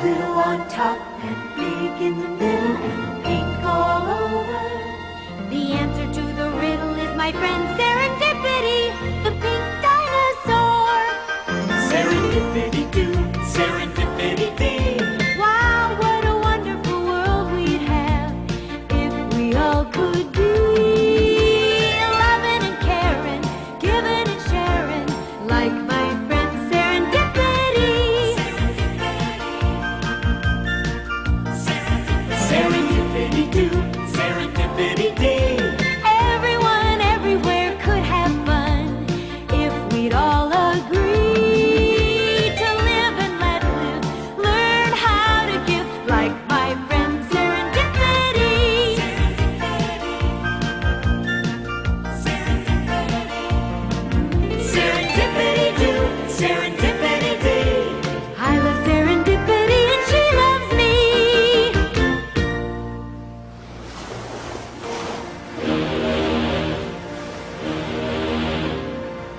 Little on top and big in the middle and pink all over. The answer to the riddle is my friend Serendipity, the pink dinosaur. Serendipity-doo, serendipity-dee. Wow, what a wonderful world we'd have if we all could be loving and caring, giving and sharing, like my friend Serendipity. Serendipity-doo, serendipity-dee. Everyone everywhere could have fun if we'd all agree to live and let live, learn how to give, like my friend Serendipity. Serendipity-doo, serendipity-dee. I love Serendipity and she loves me.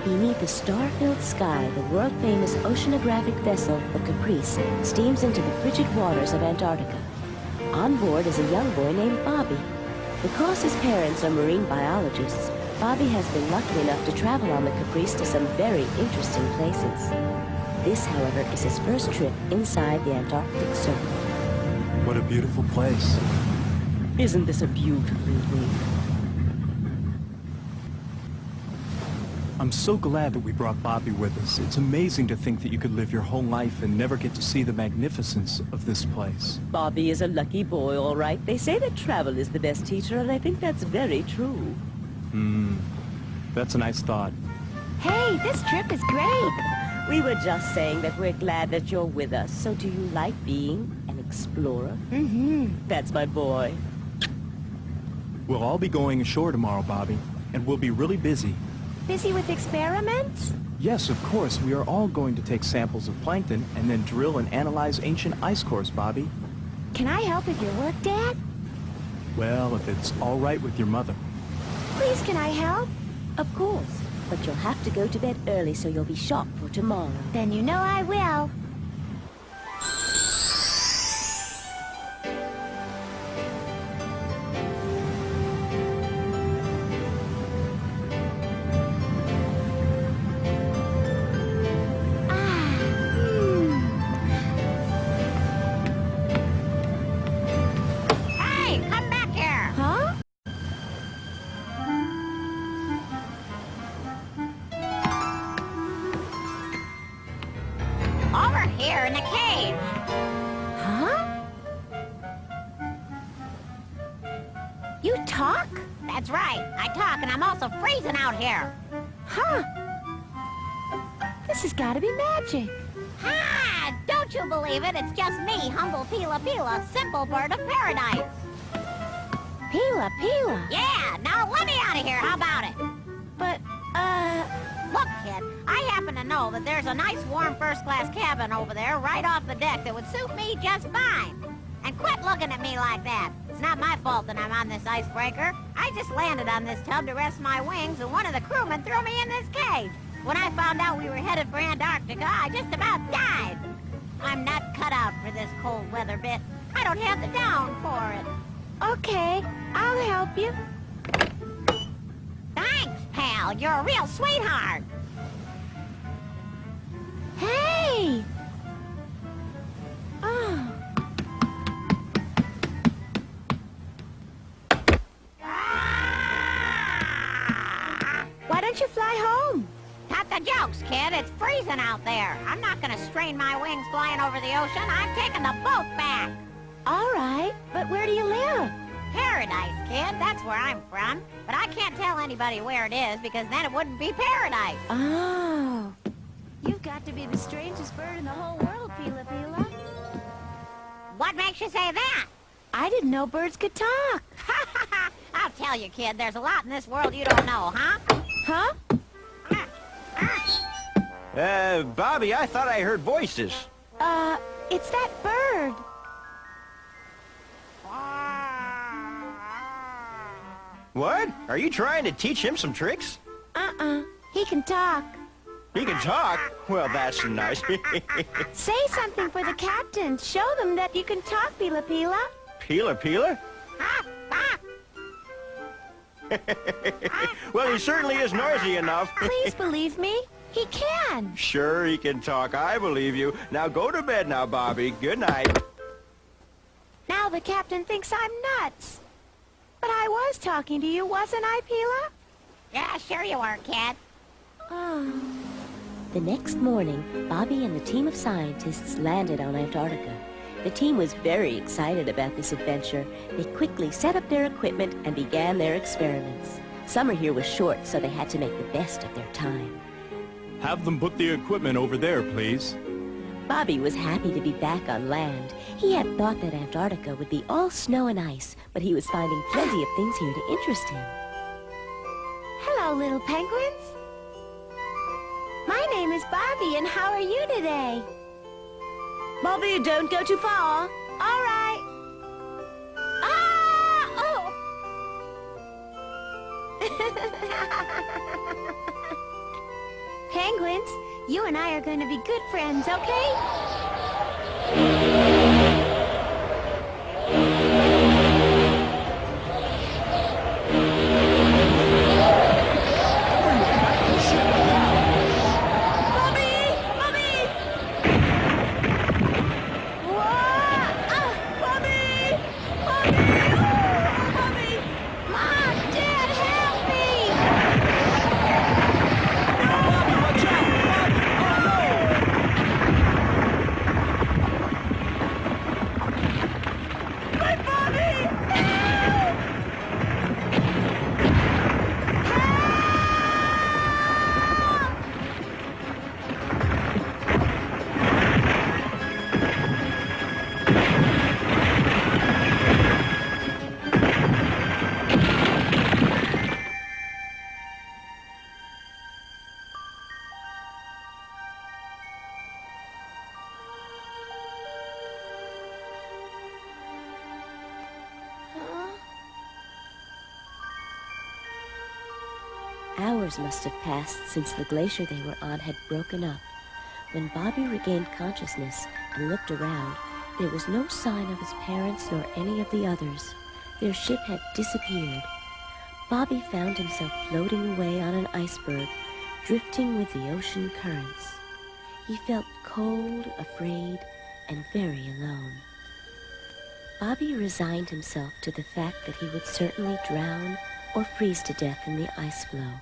Beneath the star-filled sky, the world-famous oceanographic vessel, the Caprice, steams into the frigid waters of Antarctica. On board is a young boy named Bobby. Because his parents are marine biologists, Bobby has been lucky enough to travel on the Caprice to some very interesting places. This, however, is his first trip inside the Antarctic Circle. What a beautiful place. Isn't this a beautiful evening? I'm so glad that we brought Bobby with us. It's amazing to think that you could live your whole life and never get to see the magnificence of this place. Bobby is a lucky boy, all right. They say that travel is the best teacher, and I think that's very true. That's a nice thought. Hey, this trip is great. We were just saying that we're glad that you're with us. So do you like being an explorer? That's my boy. We'll all be going ashore tomorrow, Bobby, and we'll be really busy. Busy with experiments? Yes, of course. We are all going to take samples of plankton and then drill and analyze ancient ice cores, Bobby. Can I help with your work, Dad? Well, if it's all right with your mother. Please, can I help? Of course. But you'll have to go to bed early so you'll be sharp for tomorrow. Then you know I will. Hey, come back here! Huh? Over here in the cage. Huh? You talk? That's right. I talk, and I'm also freezing out here. Huh? This has got to be magic. Ha! Don't you believe it? It's just me, humble Pila Pila, simple bird of paradise. Pila, Pila. Yeah, now let me out of here. How about it? But, Look, kid, I happen to know that there's a nice warm first-class cabin over there right off the deck that would suit me just fine. And quit looking at me like that. It's not my fault that I'm on this icebreaker. I just landed on this tub to rest my wings, and one of the crewmen threw me in this cage. When I found out we were headed for Antarctica, I just about died. I'm not cut out for this cold weather bit. I don't have the down for it. okay, I'll help you. Thanks, pal. You're a real sweetheart. Hey! Oh. Why don't you fly home? Cut the jokes, kid. It's freezing out there. I'm not gonna strain my wings flying over the ocean. I'm taking the boat back. All right, but where do you live? Paradise, kid. That's where I'm from. But I can't tell anybody where it is because then it wouldn't be paradise. Oh. You've got to be the strangest bird in the whole world, Pila Pila. What makes you say that? I didn't know birds could talk. I'll tell you, kid. There's a lot in this world you don't know, huh? Huh? Bobby, I thought I heard voices. It's that bird. What? Are you trying to teach him some tricks? He can talk. He can talk? Well, that's nice. Say something for the captain. Show them that you can talk, Pila Pila. Peeler, Peeler? Well, he certainly is noisy enough. Please believe me. He can. Sure, he can talk. I believe you. Now go to bed now, Bobby. Good night. Now the captain thinks I'm nuts. But I was talking to you, wasn't I, Pila? Yeah, sure you are, kid. Oh. The next morning, Bobby and the team of scientists landed on Antarctica. The team was very excited about this adventure. They quickly set up their equipment and began their experiments. Summer here was short, so they had to make the best of their time. Have them put the equipment over there, please. Bobby was happy to be back on land. He had thought that Antarctica would be all snow and ice, but he was finding plenty of things here to interest him. Hello, little penguins. My name is Bobby, and how are you today? Bobby, don't go too far. All right. Ah! Oh! Penguins, you and I are going to be good friends, okay? Hours must have passed since the glacier they were on had broken up. When Bobby regained consciousness and looked around, there was no sign of his parents nor any of the others. Their ship had disappeared. Bobby found himself floating away on an iceberg, drifting with the ocean currents. He felt cold, afraid, and very alone. Bobby resigned himself to the fact that he would certainly drown or freeze to death in the ice floe.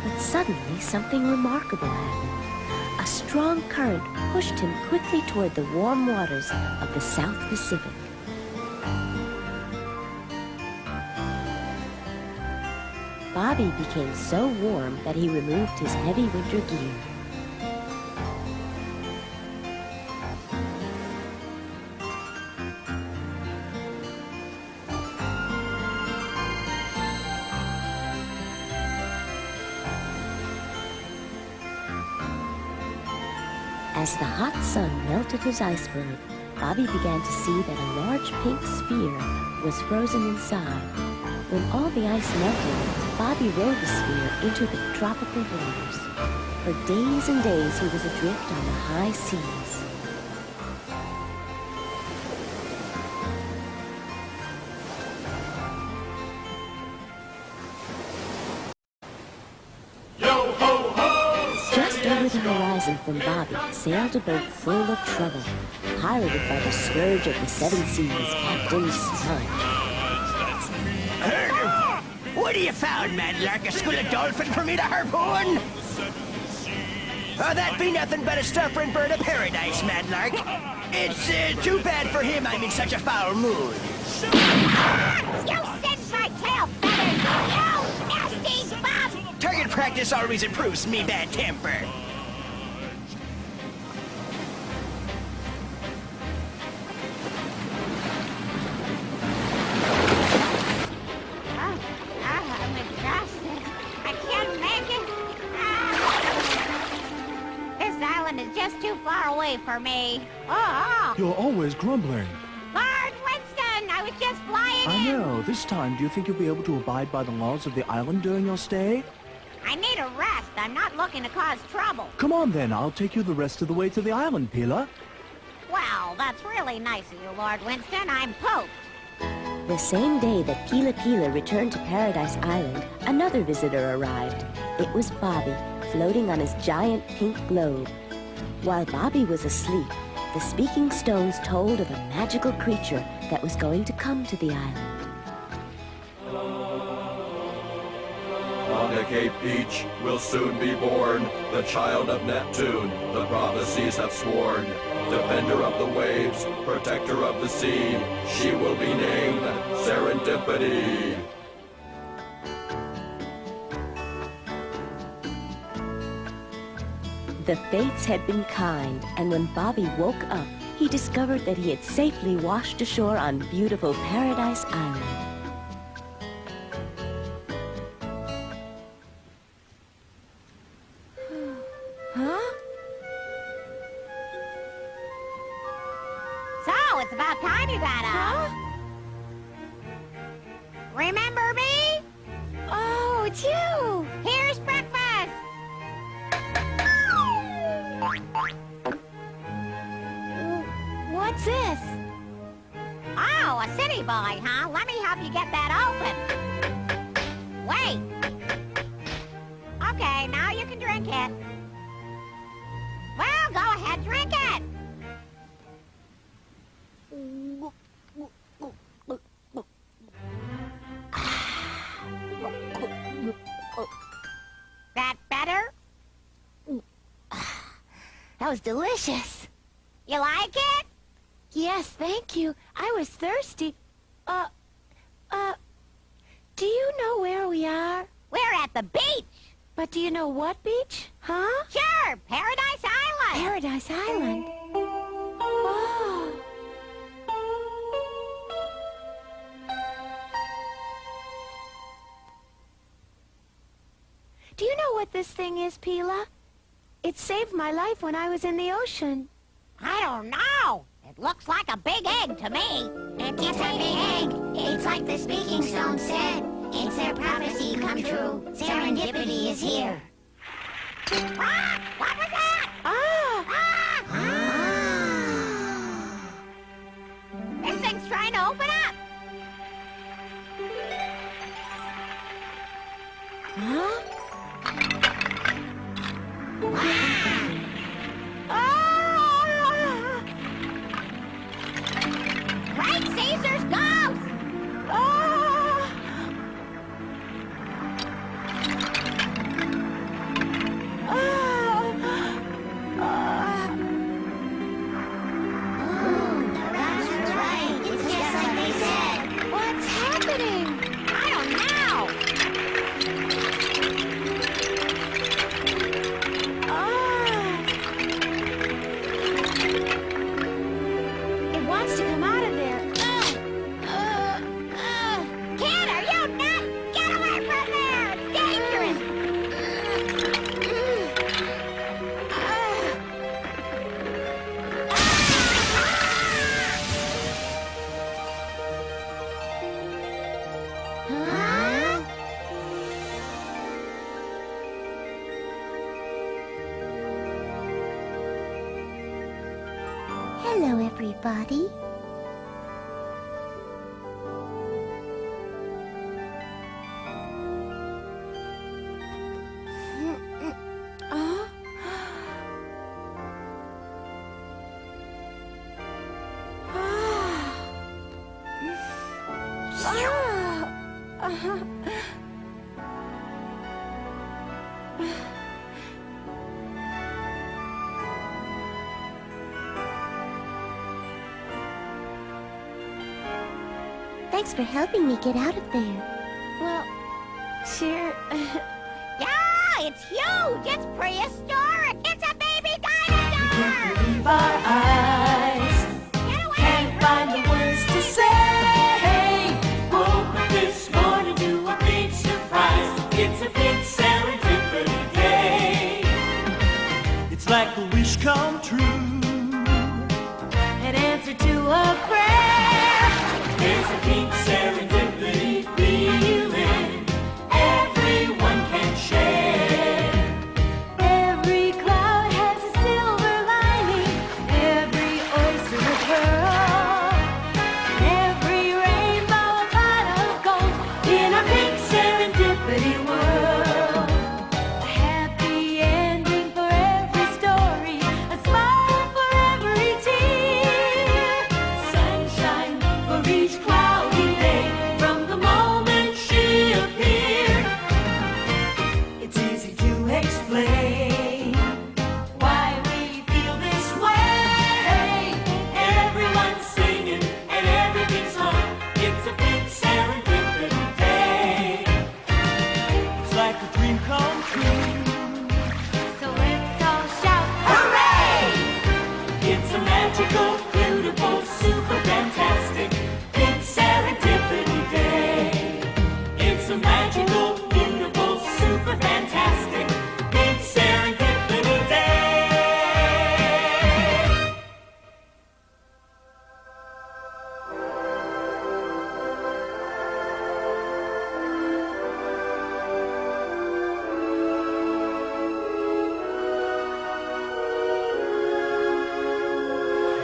But suddenly, something remarkable happened. A strong current pushed him quickly toward the warm waters of the South Pacific. Bobby became so warm that he removed his heavy winter gear. As the hot sun melted his iceberg, Bobby began to see that a large pink sphere was frozen inside. When all the ice melted, Bobby rode the sphere into the tropical waters. For days and days he was adrift on the high seas. Just over the horizon from Bobby sailed a boat full of trouble, piloted by the scourge of the seven seas, Captain Smudge. What have you found, Manlark? A school of dolphin for me to harpoon? Oh, that be nothing but a suffering bird of paradise, Manlark. It's too bad for him I'm in such a foul mood. You singe my tail feathers! You nasty bum! Target practice always improves me bad temper. I'm exhausted. I can't make it. This island is just too far away for me. Oh! You're always grumbling. Lord Winston, I was just flying I in. know. This time, do you think you'll be able to abide by the laws of the island during your stay? I need a rest. I'm not looking to cause trouble. Come on then, I'll take you the rest of the way to the island, Pila. Well, that's really nice of you, Lord Winston. I'm pooped. The same day that Pila Pila returned to Paradise Island, another visitor arrived. It was Bobby, floating on his giant pink globe. While Bobby was asleep, the speaking stones told of a magical creature that was going to come to the island. On the Cape Beach will soon be born the child of Neptune, the prophecies have sworn. Defender of the waves, protector of the sea, she will be named Serendipity. The fates had been kind, and when Bobby woke up, he discovered that he had safely washed ashore on beautiful Paradise Island. Huh? So, it's about time you got up. Remember me? Oh, it's you! Here's breakfast. What's this? Oh, a city boy, huh? Let me help you get that open. Wait. Okay, now you can drink it. Well, go ahead, drink it. That better? That was delicious. You like it? Yes, thank you. I was thirsty. Do you know where we are? We're at the beach. But do you know what beach? Huh? Sure, Paradise Island. Paradise Island. Oh. Do you know what this thing is, Pila? It saved my life when I was in the ocean. I don't know. It looks like a big egg to me. It's a big egg. It's like the speaking stone said. It's their prophecy come true. Serendipity is here. Ah! What was that? Ah! This thing's trying to open up. Huh? Right, Caesar's ghost! That's right. It's just like they said. What's happening? I don't know. It wants to come out of there. Kid, are you nuts? Get away from there! It's dangerous! Huh? Hello, everybody. Thanks for helping me get out of there. Well, sure. Yeah, it's huge! It's prehistoric! It's a baby dinosaur! Believe our eyes. Get away! Can't find the words to say. Woke up this morning to a big surprise. It's a big serendipity day. It's like a wish come true. An answer to a prayer. There's a deep serendipity feeling everyone can share.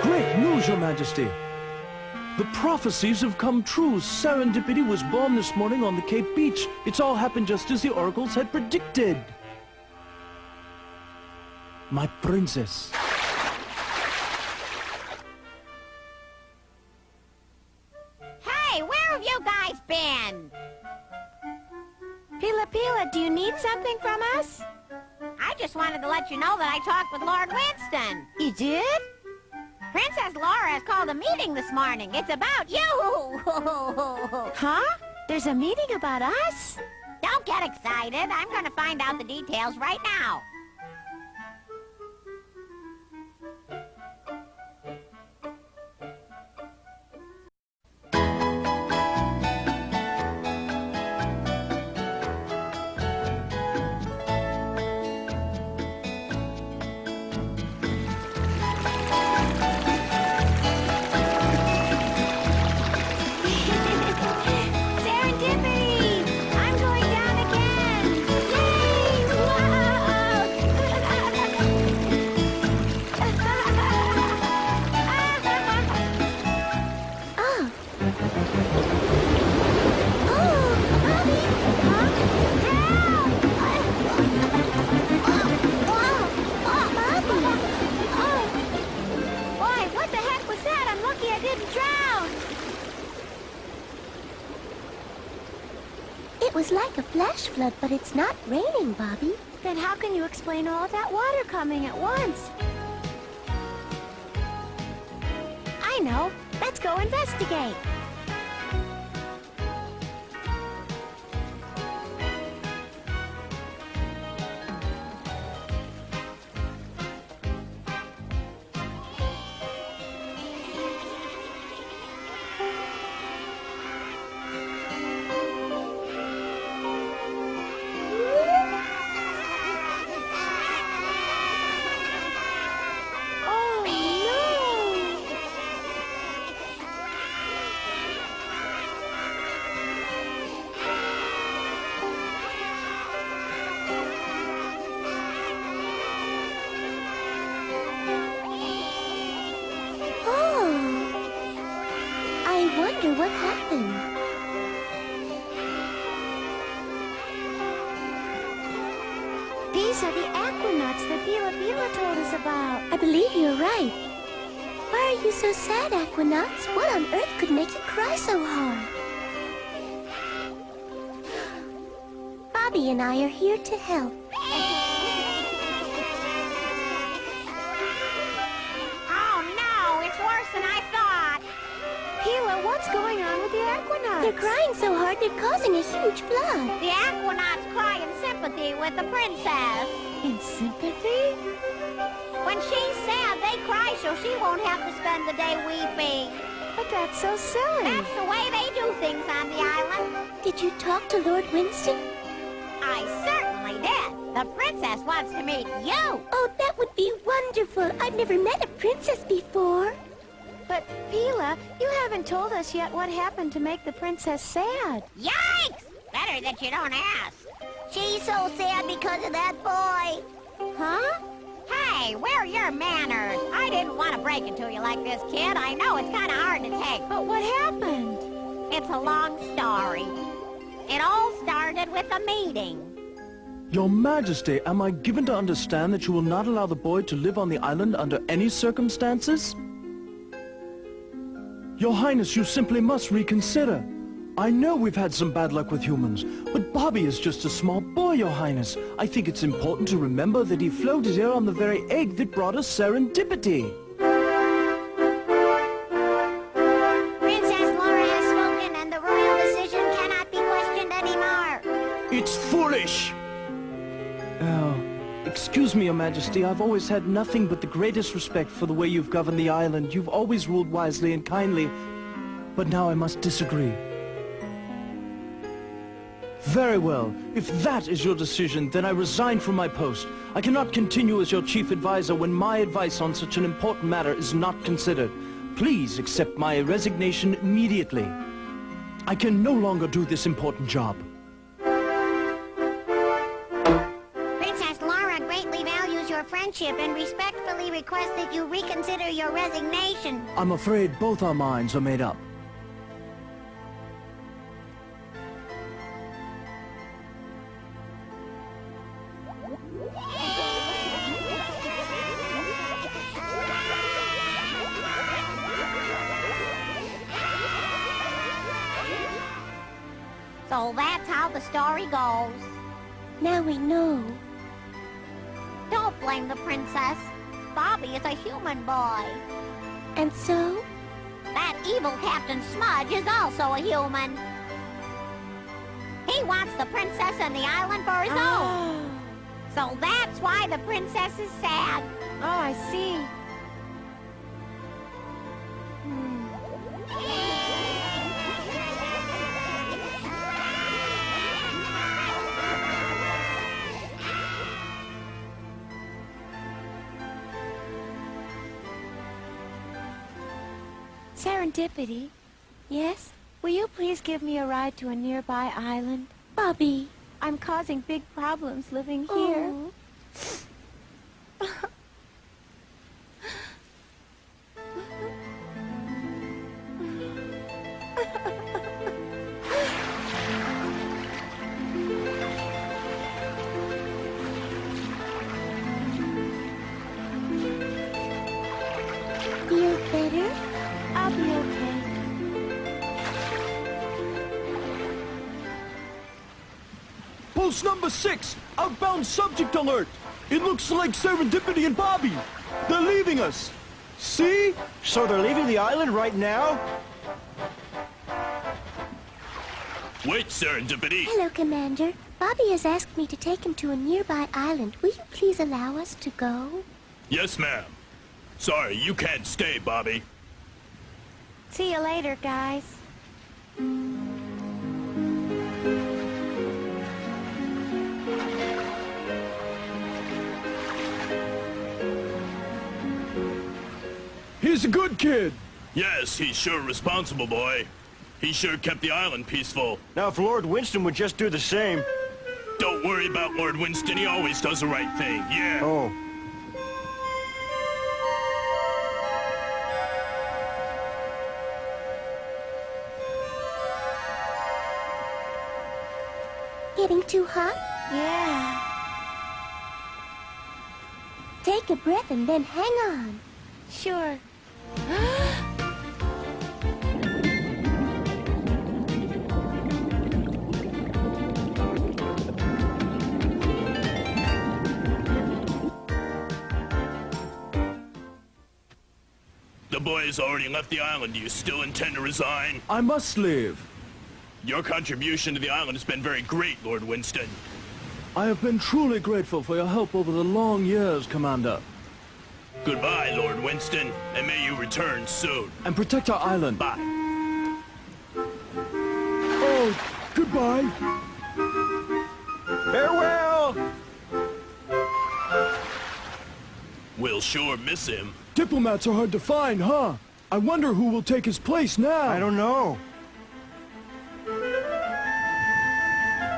Great news, Your Majesty. The prophecies have come true. Serendipity was born this morning on the Cape Beach. It's all happened just as the oracles had predicted. My princess. Hey, where have you guys been? Pila, do you need something from us? I just wanted to let you know that I talked with Lord Winston. You did? Princess Laura has called a meeting this morning. It's about you. Huh? There's a meeting about us? Don't get excited. I'm going to find out the details right now. Serendipity! I'm going down again! Yay! Oh! Oh! Bobby! Huh? Help! Bobby! Oh! Boy, what the heck was that? I'm lucky I didn't drown! It was like a flash flood, but it's not raining, Bobby. Then how can you explain all that water coming at once? I know. Let's go investigate. Oh, no! Oh! I wonder what happened. These are the aquanauts that Pila told us about. I believe you're right. Why are you so sad, Aquanauts? What on earth could make you cry so hard? Bobby and I are here to help. Oh, no, it's worse than I thought. Pila, what's going on with the aquanauts? They're crying so hard they're causing a huge flood. The aquanauts cry in sympathy with the princess. In sympathy? When she's sad, they cry so she won't have to spend the day weeping. But that's so silly. That's the way they do things on the island. Did you talk to Lord Winston? I certainly did. The princess wants to meet you. Oh, that would be wonderful. I've never met a princess before. But, Pila, you haven't told us yet what happened to make the princess sad. Yikes! Better that you don't ask. She's so sad because of that boy. Huh? Hey, where are your manners? I didn't want to break it to you like this, kid. I know it's kind of hard to take. But what happened? It's a long story. It all started with a meeting. Your Majesty, am I given to understand that you will not allow the boy to live on the island under any circumstances? Your Highness, you simply must reconsider. I know we've had some bad luck with humans, but Bobby is just a small boy, Your Highness. I think it's important to remember that he floated here on the very egg that brought us serendipity. Princess Laura has spoken, and the royal decision cannot be questioned anymore. It's foolish! Oh, excuse me, Your Majesty. I've always had nothing but the greatest respect for the way you've governed the island. You've always ruled wisely and kindly. But now I must disagree. Very well. If that is your decision, then I resign from my post. I cannot continue as your chief advisor when my advice on such an important matter is not considered. Please accept my resignation immediately. I can no longer do this important job. Princess Laura greatly values your friendship friendship and respectfully request that you reconsider your resignation. I'm afraid both our minds are made up. So that's how the story goes. Now we know. Don't blame the princess. Bobby is a human boy. And so? That evil Captain Smudge is also a human. He wants the princess and the island for his own. So that's why the princess is sad. Oh, I see. Serendipity? Yes? Will you please give me a ride to a nearby island? Bobby. I'm causing big problems living here. Feel better? I'll be okay. Post number 6! Outbound subject alert! It looks like Serendipity and Bobby! They're leaving us! See? So they're leaving the island right now? Wait, Serendipity. Hello, Commander. Bobby has asked me to take him to a nearby island. Will you please allow us to go? Yes, ma'am. Sorry, you can't stay, Bobby. See you later, guys. He's a good kid! Yes, he's sure a responsible boy. He sure kept the island peaceful. Now, if Lord Winston would just do the same... Don't worry about Lord Winston, he always does the right thing, yeah. Oh. Getting too hot? Yeah. Take a breath and then hang on. Sure. The boy has already left the island. Do you still intend to resign? I must leave. Your contribution to the island has been very great, Lord Winston. I have been truly grateful for your help over the long years, Commander. Goodbye, Lord Winston, and may you return soon. And protect our island. Bye. Oh, goodbye. Farewell! We'll sure miss him. Diplomats are hard to find, huh? I wonder who will take his place now. I don't know.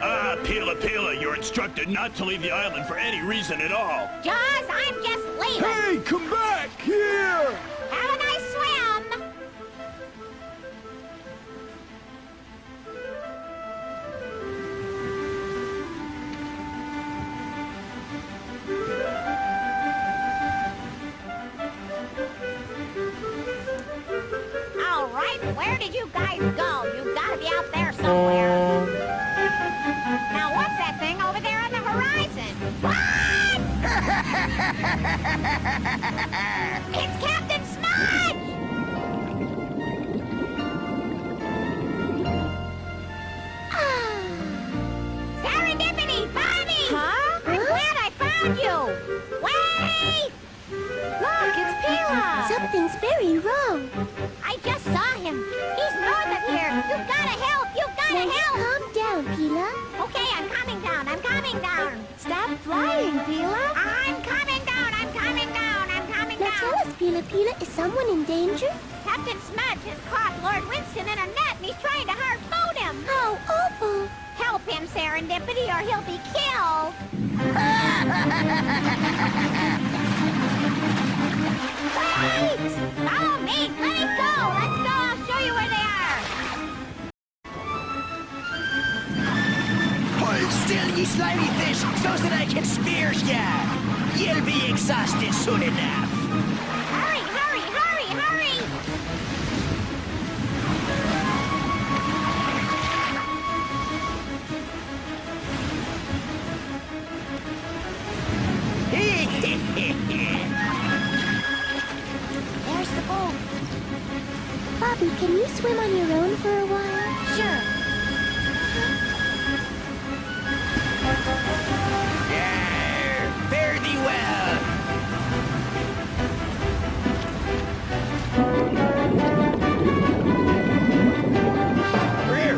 Ah, Pila, you're instructed not to leave the island for any reason at all. Jaws, I'm just leaving. Hey, come back! Here! Have a nice swim. All right, where did you guys go? You've got to be out there somewhere. Now, what's that thing over there on the horizon? What? It's Captain Smudge! Serendipity, Bobby! Huh? I'm glad I found you! Wait! Look, it's Pila! Something's very wrong. I just saw him. He's north of here. You've got to help! You've got to Now help! calm down, Pila. Okay, I'm coming down. I'm coming down. Stop flying, Pila! I'm coming down. I'm coming down. I'm coming Now down. tell us, Pila, is someone in danger? Captain Smudge has caught Lord Winston in a net and he's trying to hard-boat him. How awful. Help him, Serendipity, or he'll be killed. course, yeah. You'll be exhausted soon enough. Hurry, hurry, hurry, hurry! There's the boat. Bobby, can you swim on your own for a while? Sure. Fare thee well.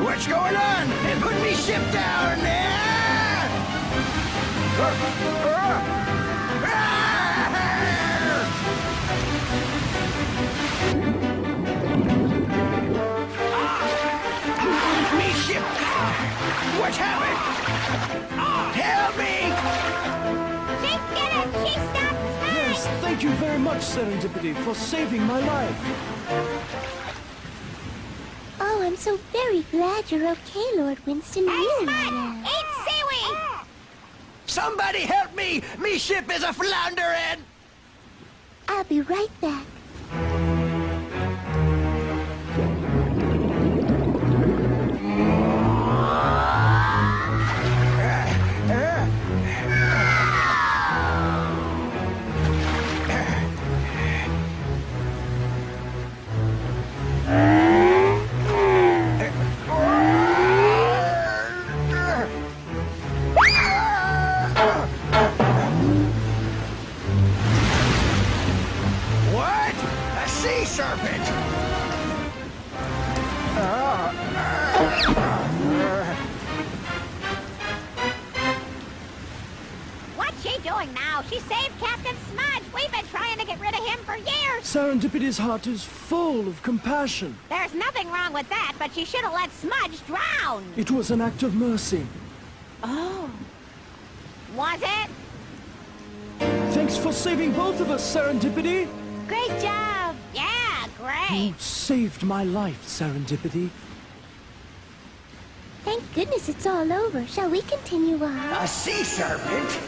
What's going on? They put me ship down. Me ship. What's happened? Help me! She did it! She stopped the sky! Yes, thank you very much, Serendipity, for saving my life. Oh, I'm so very glad you're okay, Lord Winston. Hey, Really Spud! am. Eat seaweed! Somebody help me! Me ship is a floundering! I'll be right back. What? A sea serpent! What's she doing now? She saved Captain Smudge! We've been trying to get rid of him for years! Serendipity's heart is full of compassion. There's nothing wrong with that, but she should have let Smudge drown! It was an act of mercy. Oh. Was it? Thanks for saving both of us, Serendipity. Great job! Yeah, great! You saved my life, Serendipity. Thank goodness it's all over. Shall we continue on? A sea serpent?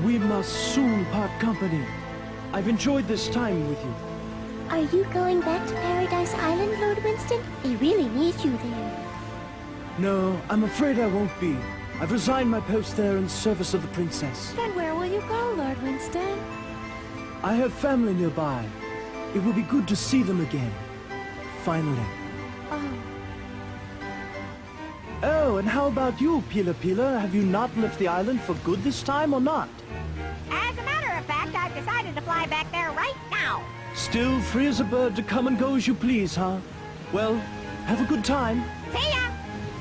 We must soon part company. I've enjoyed this time with you. Are you going back to Paradise Island, Lord Winston? He really needs you there. No, I'm afraid I won't be. I've resigned my post there in service of the princess. Then where will you go, Lord Winston? I have family nearby. It will be good to see them again. Finally. Oh, Oh, and how about you, Pila Pila? Have you not left the island for good this time or not? As a matter of fact, I've decided to fly back there right now. Still free as a bird to come and go as you please, huh? Well, have a good time. See ya!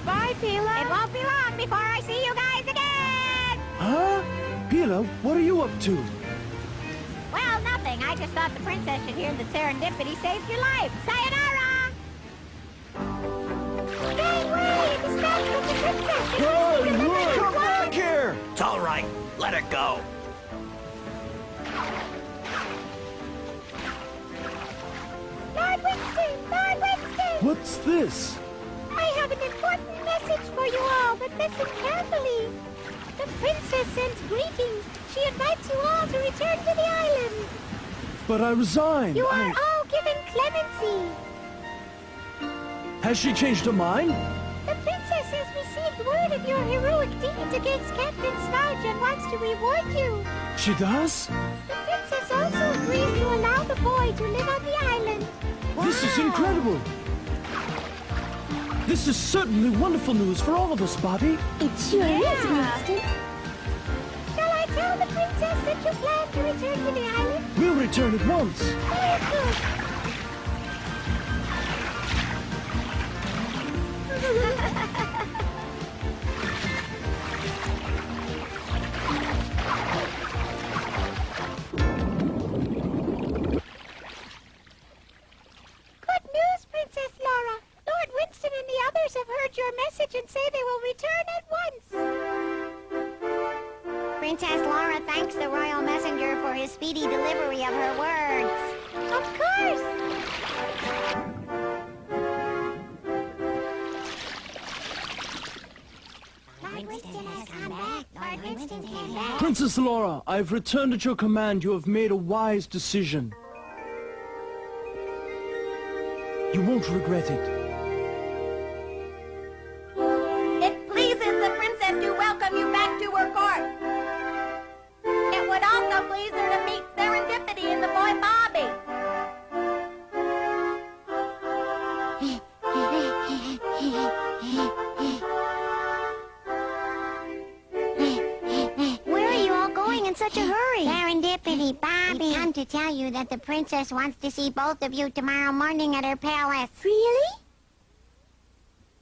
bye, Pila. It won't be long before I see you guys again! Huh? Pila, what are you up to? Well, nothing. I just thought the princess should hear that Serendipity saved your life. Sayonara! Hey, wait! It's not from the princess. Hey, look! Come back here! It's all right. Let her go. Lord Winston! Lord Winston! What's this? I have an important message for you all, but listen carefully. The princess sends greetings. She invites you all to return to the island. But I resigned. You are all given clemency. Has she changed her mind? The princess has received word of your heroic deeds against Captain Smudge and wants to reward you. She does? The princess also agrees to allow the boy to live on the island. This is incredible. This is certainly wonderful news for all of us, Bobby. It sure is, Winston. Shall I tell the princess that you plan to return to the island? We'll return at once. Very good. Good news, Princess Laura. Lord Winston and the others have heard your message and say they will return at once. Princess Laura thanks the royal messenger for his speedy delivery of her words. Of course. Lord Winston has come back. Lord Winston came back. Princess Laura, I've returned at your command. You have made a wise decision. You won't regret it. It pleases the princess to welcome you back to her court. It would also please her to meet Serendipity and the boy Bobby. Where are you all going in such a hurry? Serendipity, Bobby. We've come to tell you that the princess wants to see both of you tomorrow morning at her palace. Really?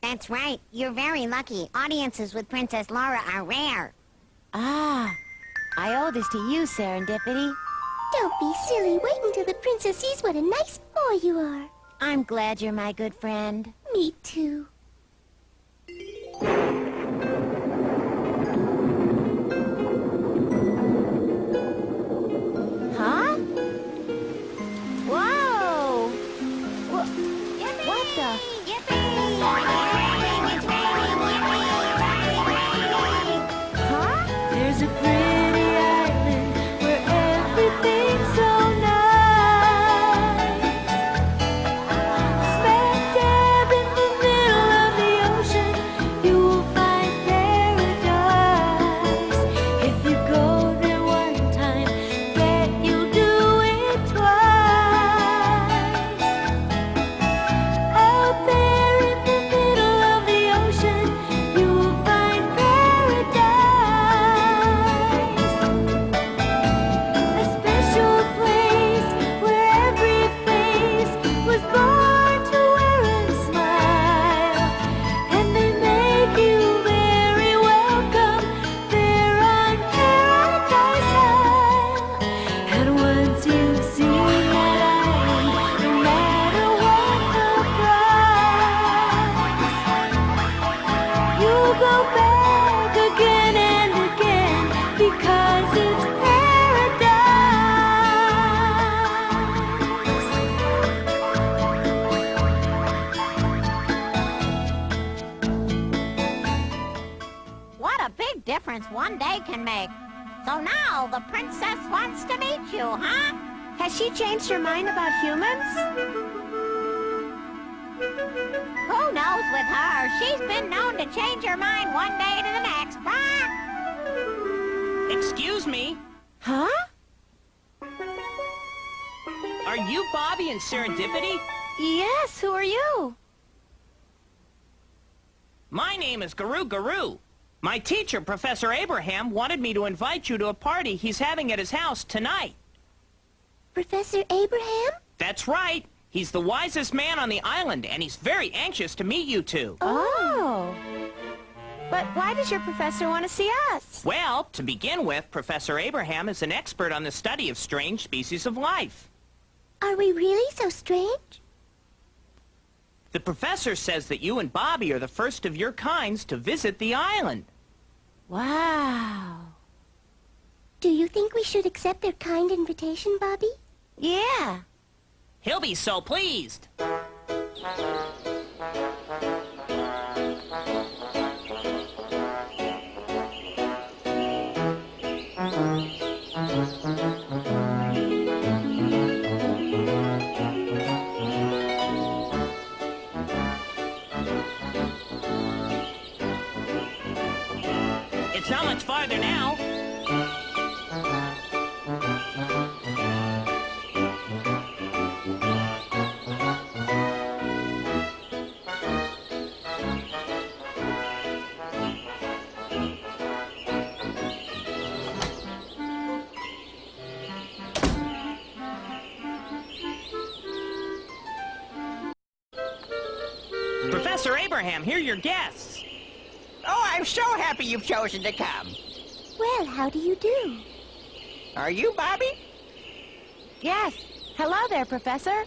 That's right. You're very lucky. Audiences with Princess Laura are rare. Ah, I owe this to you, Serendipity. Don't be silly. Wait until the princess sees what a nice boy you are. I'm glad you're my good friend. Me too. Huh? Whoa! What the? Huh? There's a pretty island where everything's so nice. Smack dab in the middle of the ocean, you will find paradise. If you go there one time, bet you'll do it twice. Out there in the middle of the ocean, you will find paradise. A special place where every face was born to wear a smile. And they make you very welcome there on Paradise Isle. And once you see that island, no matter what the price, you'll go back again and again because it's What a big difference one day can make. So now the princess wants to meet you, huh? Has she changed her mind about humans? Who knows with her? She's been known to change her mind one day to the next, huh? Excuse me, Huh? are you Bobby and Serendipity? Yes, who are you? My name is Guru Guru. My teacher, Professor Abraham, wanted me to invite you to a party he's having at his house tonight. Professor Abraham? That's right. He's the wisest man on the island, and he's very anxious to meet you two. Oh. But why does your professor want to see us? Well, to begin with, Professor Abraham is an expert on the study of strange species of life. Are we really so strange? The professor says that you and Bobby are the first of your kinds to visit the island. Wow. Do you think we should accept their kind invitation, Bobby? Yeah. He'll be so pleased. It's not much farther now. Professor Abraham, here are your guests. Oh, I'm so happy you've chosen to come. Well, how do you do? Are you Bobby? Yes. Hello there, Professor.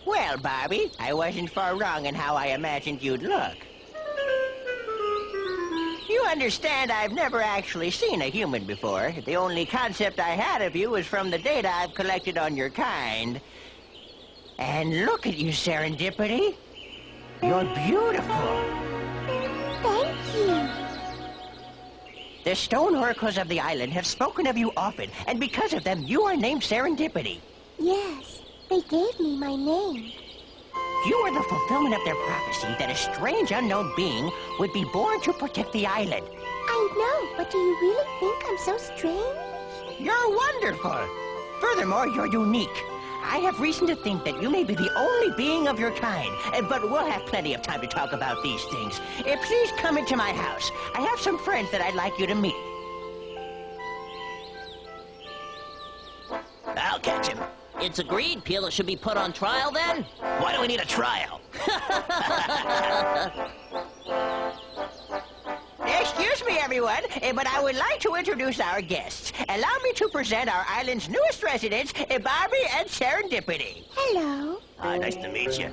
Well, Bobby, I wasn't far wrong in how I imagined you'd look. You understand, I've never actually seen a human before. The only concept I had of you was from the data I've collected on your kind. And look at you, Serendipity. You're beautiful. Thank you. The stone oracles of the island have spoken of you often, and because of them, you are named Serendipity. Yes, they gave me my name. You are the fulfillment of their prophecy that a strange unknown being would be born to protect the island. I know, but do you really think I'm so strange? You're wonderful. Furthermore, you're unique. I have reason to think that you may be the only being of your kind, but we'll have plenty of time to talk about these things. Please come into my house. I have some friends that I'd like you to meet. I'll catch him. It's agreed Pila should be put on trial then? Why do we need a trial? Excuse me, everyone, but I would like to introduce our guests. Allow me to present our island's newest residents, Barbie and Serendipity. Hello. Hi, nice to meet you.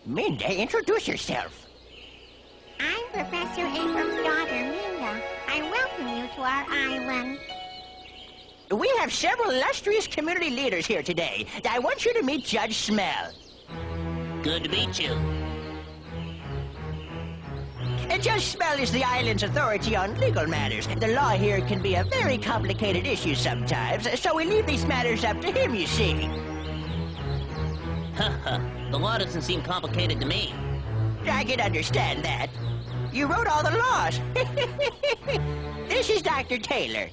Minda, introduce yourself. I'm Professor Abram's daughter, Minda. I welcome you to our island. We have several illustrious community leaders here today. I want you to meet Judge Smell. Good to meet you. Judge Smell is the island's authority on legal matters. The law here can be a very complicated issue sometimes, so we leave these matters up to him, you see. The law doesn't seem complicated to me. I can understand that. You wrote all the laws. This is Dr. Taylor.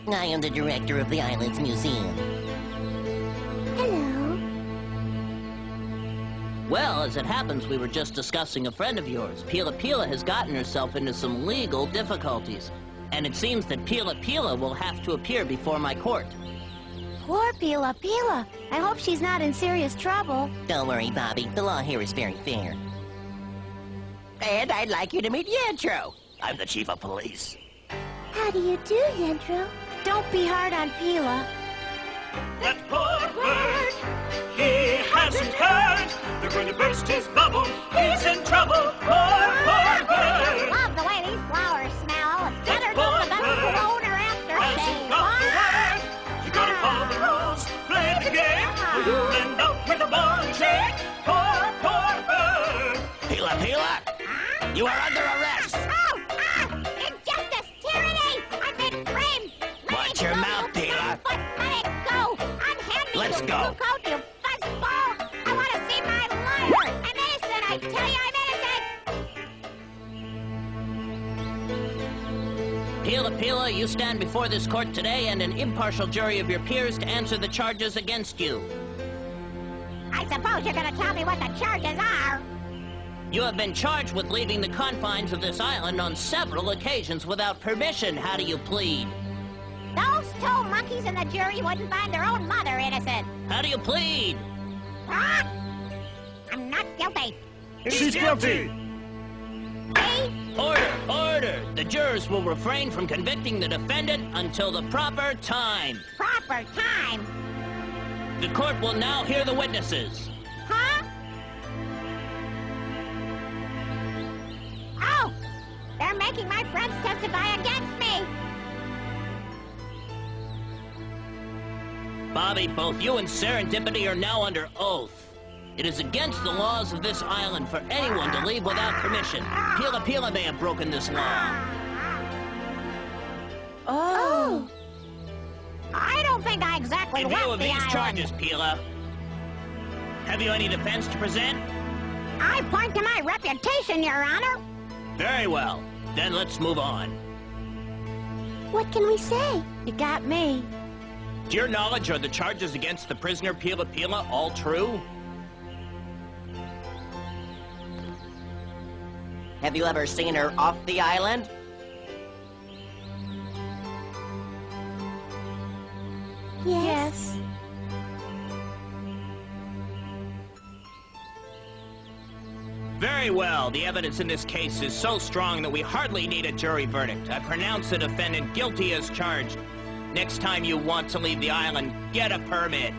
I am the director of the island's museum. Hello. Well, as it happens, we were just discussing a friend of yours. Pila Pila has gotten herself into some legal difficulties. And it seems that Pila Pila will have to appear before my court. Poor Pila Pila. I hope she's not in serious trouble. Don't worry, Bobby. The law here is very fair. And I'd like you to meet Yentro. I'm the chief of police. How do you do, Yentro? Don't be hard on Pila. That poor bird, he hasn't heard. They're going to burst his bubble. He's in trouble. Poor bird. Love the way these flowers smell. It's better than the best cologne or Hasn't got the aftershave. word. You gotta follow the rules, play the game, or you'll end up with a ball and chain. Poor bird. Pila Pila! You are under arrest! Injustice, tyranny! I've been framed! Watch your mouth, Pila! But let it go! Unhand me, Let's you go. blue coat, you fuzzball! I want to see my lawyer! I'm innocent, I tell you I'm innocent! Pila Pila, you stand before this court today and an impartial jury of your peers to answer the charges against you. I suppose you're going to tell me what the charges are. You have been charged with leaving the confines of this island on several occasions without permission. How do you plead? Those two monkeys in the jury wouldn't find their own mother innocent. How do you plead? Huh? I'm not guilty. She's guilty. Me? Order! Order! The jurors will refrain from convicting the defendant until the proper time. Proper time. The court will now hear the witnesses. Huh? Oh! They're making my friends testify against me! Bobby, both you and Serendipity are now under oath. It is against the laws of this island for anyone to leave without permission. Pila Pila may have broken this law. Oh. I don't think I exactly In view left of the these island. charges, Pila, have you any defense to present? I point to my reputation, Your Honor. Very well. Then let's move on. What can we say? You got me. To your knowledge, are the charges against the prisoner Pila Pila all true? Have you ever seen her off the island? Yes. Very well. The evidence in this case is so strong that we hardly need a jury verdict. I pronounce the defendant guilty as charged. Next time you want to leave the island, get a permit.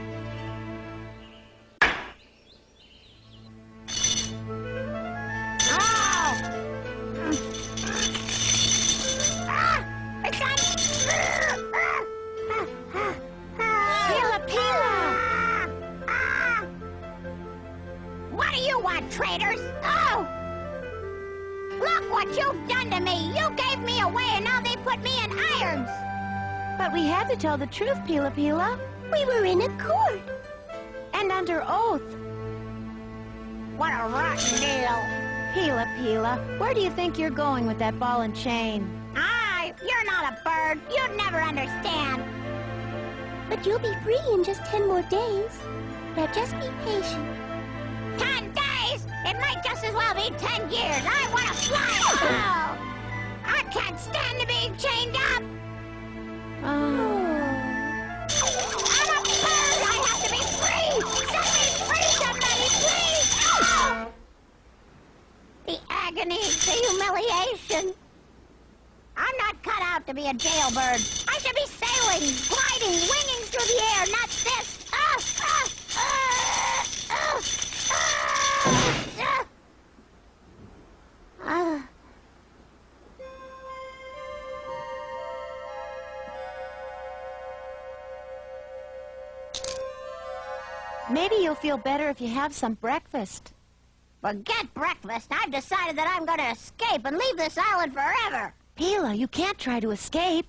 on, traitors! Oh! Look what you've done to me! You gave me away and now they put me in irons! But we had to tell the truth, Pila Pila. We were in a court. And under oath. What a rotten deal. Pila Pila, where do you think you're going with that ball and chain? You're not a bird. You'd never understand. But you'll be free in just 10 more days. Now just be patient. 10 days? It might just as well be 10 years. I want to fly. Oh, I can't stand to be chained up. Oh. I'm a bird. I have to be free. Set me free, somebody, please. Oh. The agony, the humiliation. I'm not cut out to be a jailbird. I should be sailing, gliding, winging through the air, not this. Maybe you'll feel better if you have some breakfast. Forget breakfast. I've decided that I'm going to escape and leave this island forever. Pila, you can't try to escape.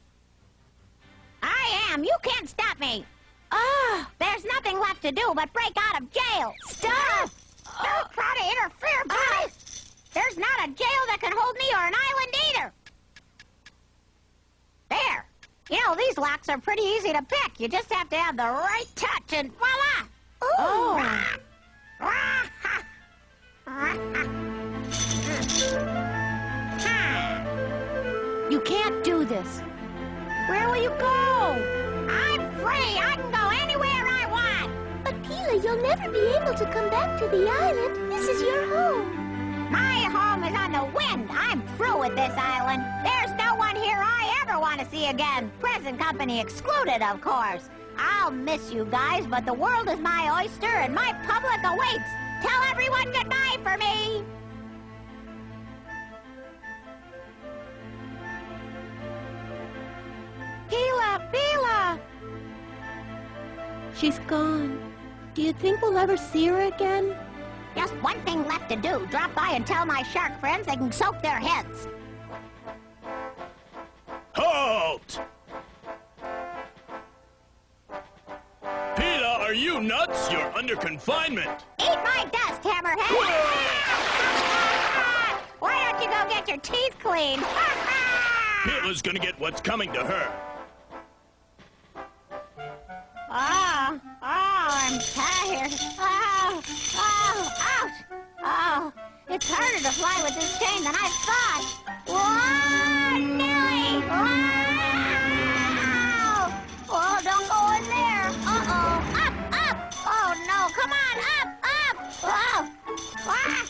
I am. You can't stop me. Ah! There's nothing left to do but break out of jail. Stop! Don't try to interfere, Billy. There's not a jail that can hold me or an island either. There. You know, these locks are pretty easy to pick. You just have to have the right touch and voila. Oh! You can't do this. Where will you go? I'm free. I can go anywhere I want. But Pila, you'll never be able to come back to the island. This is your home. My home is on the wind. I'm through with this island. There's no one here I ever want to see again. Present company excluded, of course. I'll miss you guys, but the world is my oyster and my public awaits. Tell everyone goodbye for me. Pila! Pila! She's gone. Do you think we'll ever see her again? Just one thing left to do. Drop by and tell my shark friends they can soak their heads. Halt! Pila, are you nuts? You're under confinement. Eat my dust, Hammerhead! Why don't you go get your teeth cleaned? Pila's gonna get what's coming to her. I'm tired. Ouch! Oh, it's harder to fly with this chain than I thought. Whoa, Nelly! Whoa! Oh, don't go in there. Uh-oh. Up! Oh, no, come on, up! Whoa! Ah!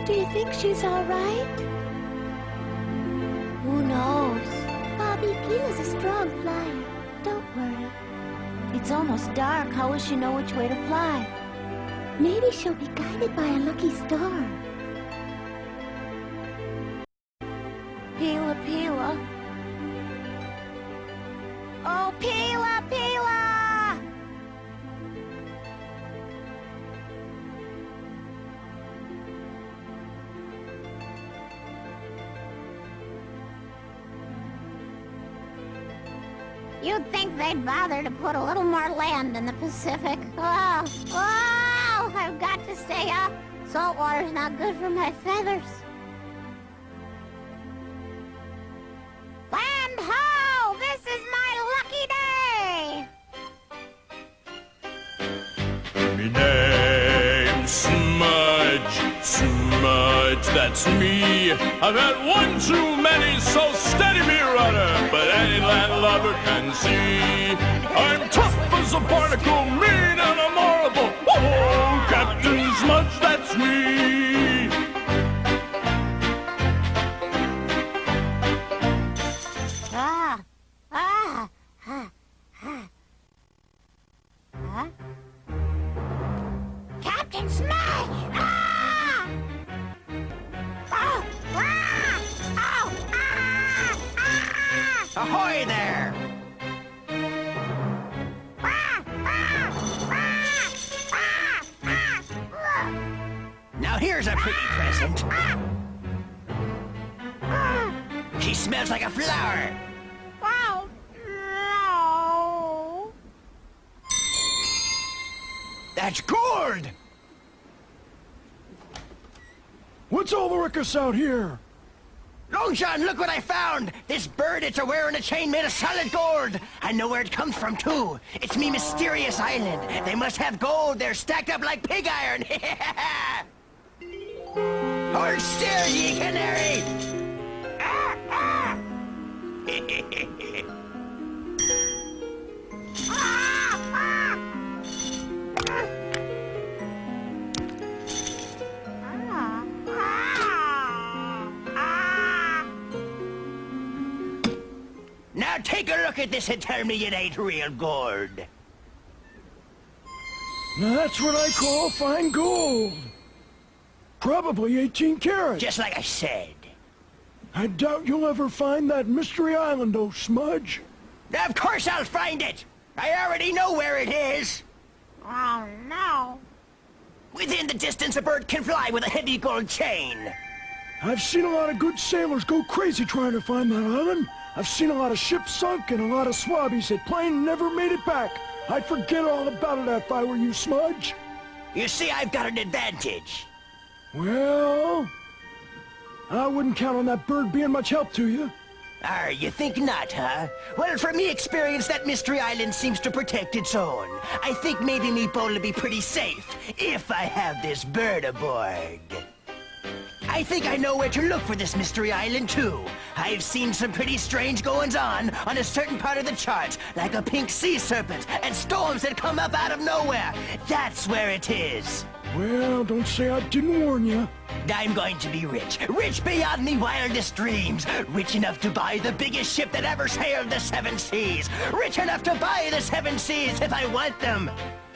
Do you think she's all right? Who knows? Bobby, Pila's a strong flyer. Don't worry. It's almost dark. How will she know which way to fly? Maybe she'll be guided by a lucky star. Pila, Pila. Oh, Pila, Pila! You'd think they'd bother to put a little more land in the Pacific. Oh, I've got to stay up. Salt water's not good for my feathers. Land ho! This is my lucky day! Me name Smudge, that's me. I've had one too many, so steady me rudder, but any landlubber can see I'm tough as a barnacle, mean and I'm horrible. Oh, Captain Smudge, that's me. Ahoy there! Now here's a pretty present. She smells like a flower. Wow. No. That's gold! What's all the ruckus out here? Long John, look what I found! This bird, it's wearing a chain made of solid gold! I know where it comes from, too. It's me mysterious island. They must have gold. They're stacked up like pig iron. Hold still, ye canary! Now take a look at this and tell me it ain't real gold. Now that's what I call fine gold. Probably 18 carats. Just like I said. I doubt you'll ever find that mystery island, oh Smudge. Of course I'll find it! I already know where it is! Oh, no. Within the distance a bird can fly with a heavy gold chain. I've seen a lot of good sailors go crazy trying to find that island. I've seen a lot of ships sunk and a lot of swabbies that plane never made it back. I'd forget all about it if I were you, Smudge. You see, I've got an advantage. Well, I wouldn't count on that bird being much help to you. You think not, huh? Well, from me experience, that mystery island seems to protect its own. I think maybe me boat'll be pretty safe if I have this bird aboard. I think I know where to look for this mystery island, too. I've seen some pretty strange goings-on a certain part of the chart, like a pink sea serpent and storms that come up out of nowhere. That's where it is. Well, don't say I didn't warn you. I'm going to be rich. Rich beyond me wildest dreams. Rich enough to buy the biggest ship that ever sailed the 7 seas. Rich enough to buy the 7 seas if I want them.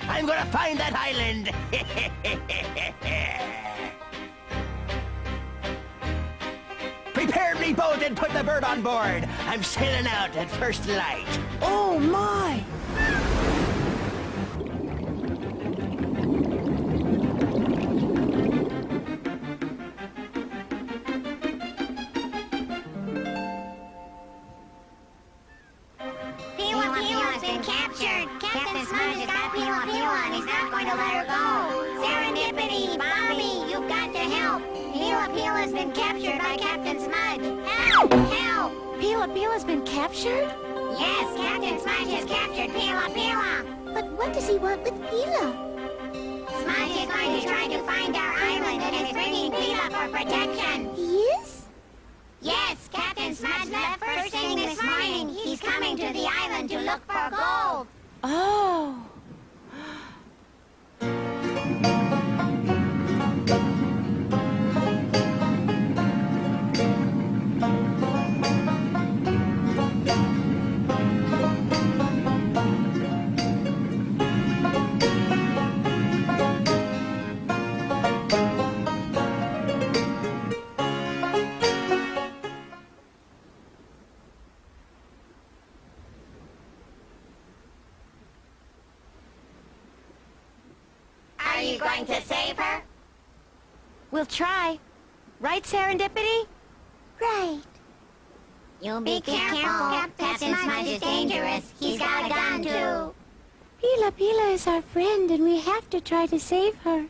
I'm gonna find that island. Prepare me boat and put the bird on board. I'm sailing out at first light. Oh, my! Pila's been captured. Captain Smudge has got Pila and he's not going to let her go. Serendipity, Bobby, you've got to help. Pila's been captured by Captain Smudge. Help! Help! Pila's been captured? Yes, Captain Smudge has captured Pila. But what does he want with Pila? Smudge is going to try to find our island and is bringing Pila for protection. He is? Yes, Captain Smudge left first thing this morning. He's coming to the island to look for gold. Oh. Are you going to save her? We'll try. Right, Serendipity? Right. You be careful. Captain Smudge is dangerous. He's got a gun, too. Pila is our friend, and we have to try to save her.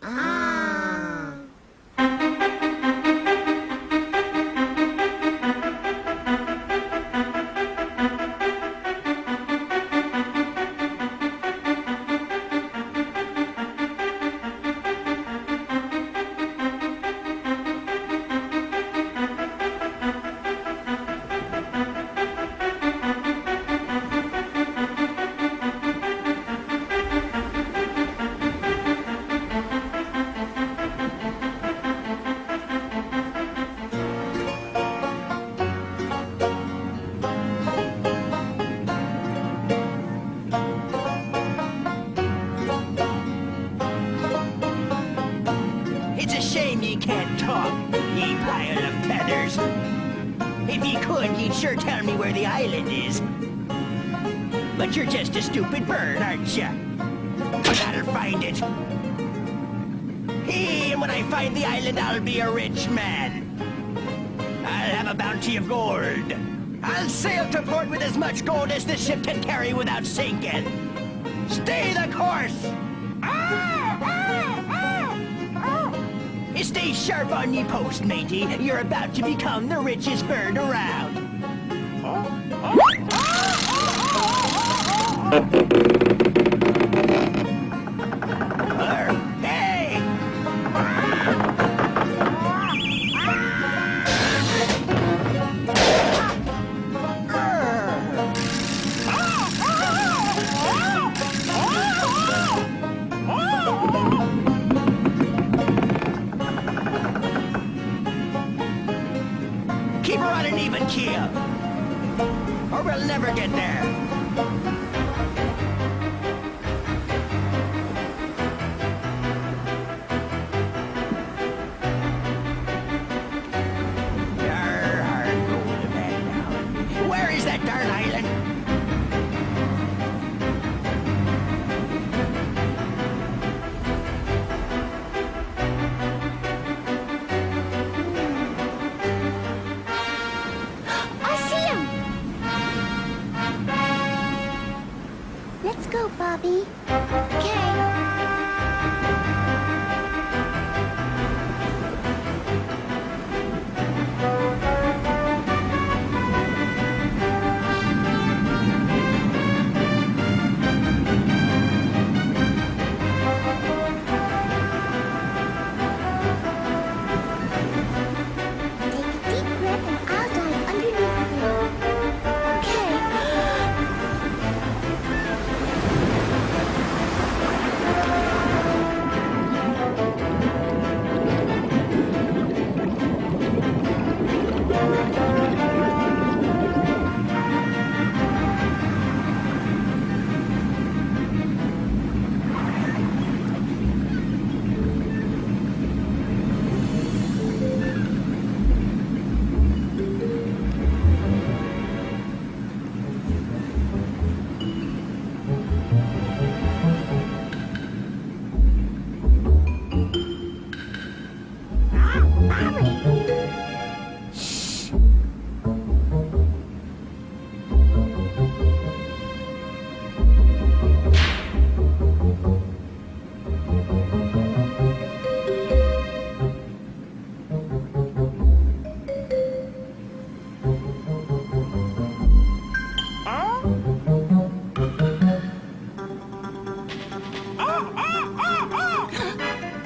Ah. could, you'd sure tell me where the island is. But you're just a stupid bird, aren't you? But I'll find it. Hey, and when I find the island, I'll be a rich man. I'll have a bounty of gold. I'll sail to port with as much gold as the ship can carry without sinking. Stay the course! Stay sharp on ye post, matey. You're about to become the richest bird around. Hey! Keep her on an even keel, or we'll never get there. Where is that darn island? I see him! Let's go, Bobby. Okay. Take a deep breath and I'll dive underneath you. Okay.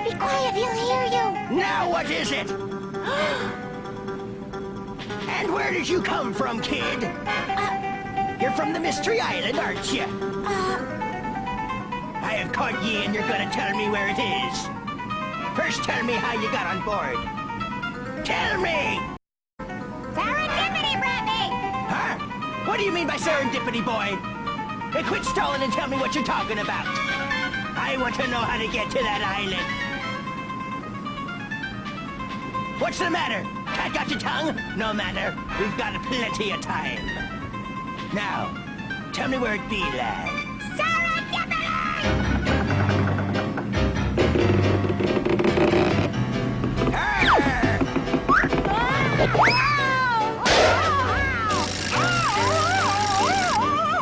Be quiet, he'll hear you. Now what is it? And where did you come from, kid? You're from the Mystery Island, aren't you? I have caught ye and you're gonna tell me where it is. First tell me how you got on board. Tell me! Serendipity, Bradley! Huh? What do you mean by serendipity, boy? Hey, quit stalling and tell me what you're talking about. I want to know how to get to that island. What's the matter? Cat got your tongue? No matter. We've got plenty of time. Now, tell me where it be, lad.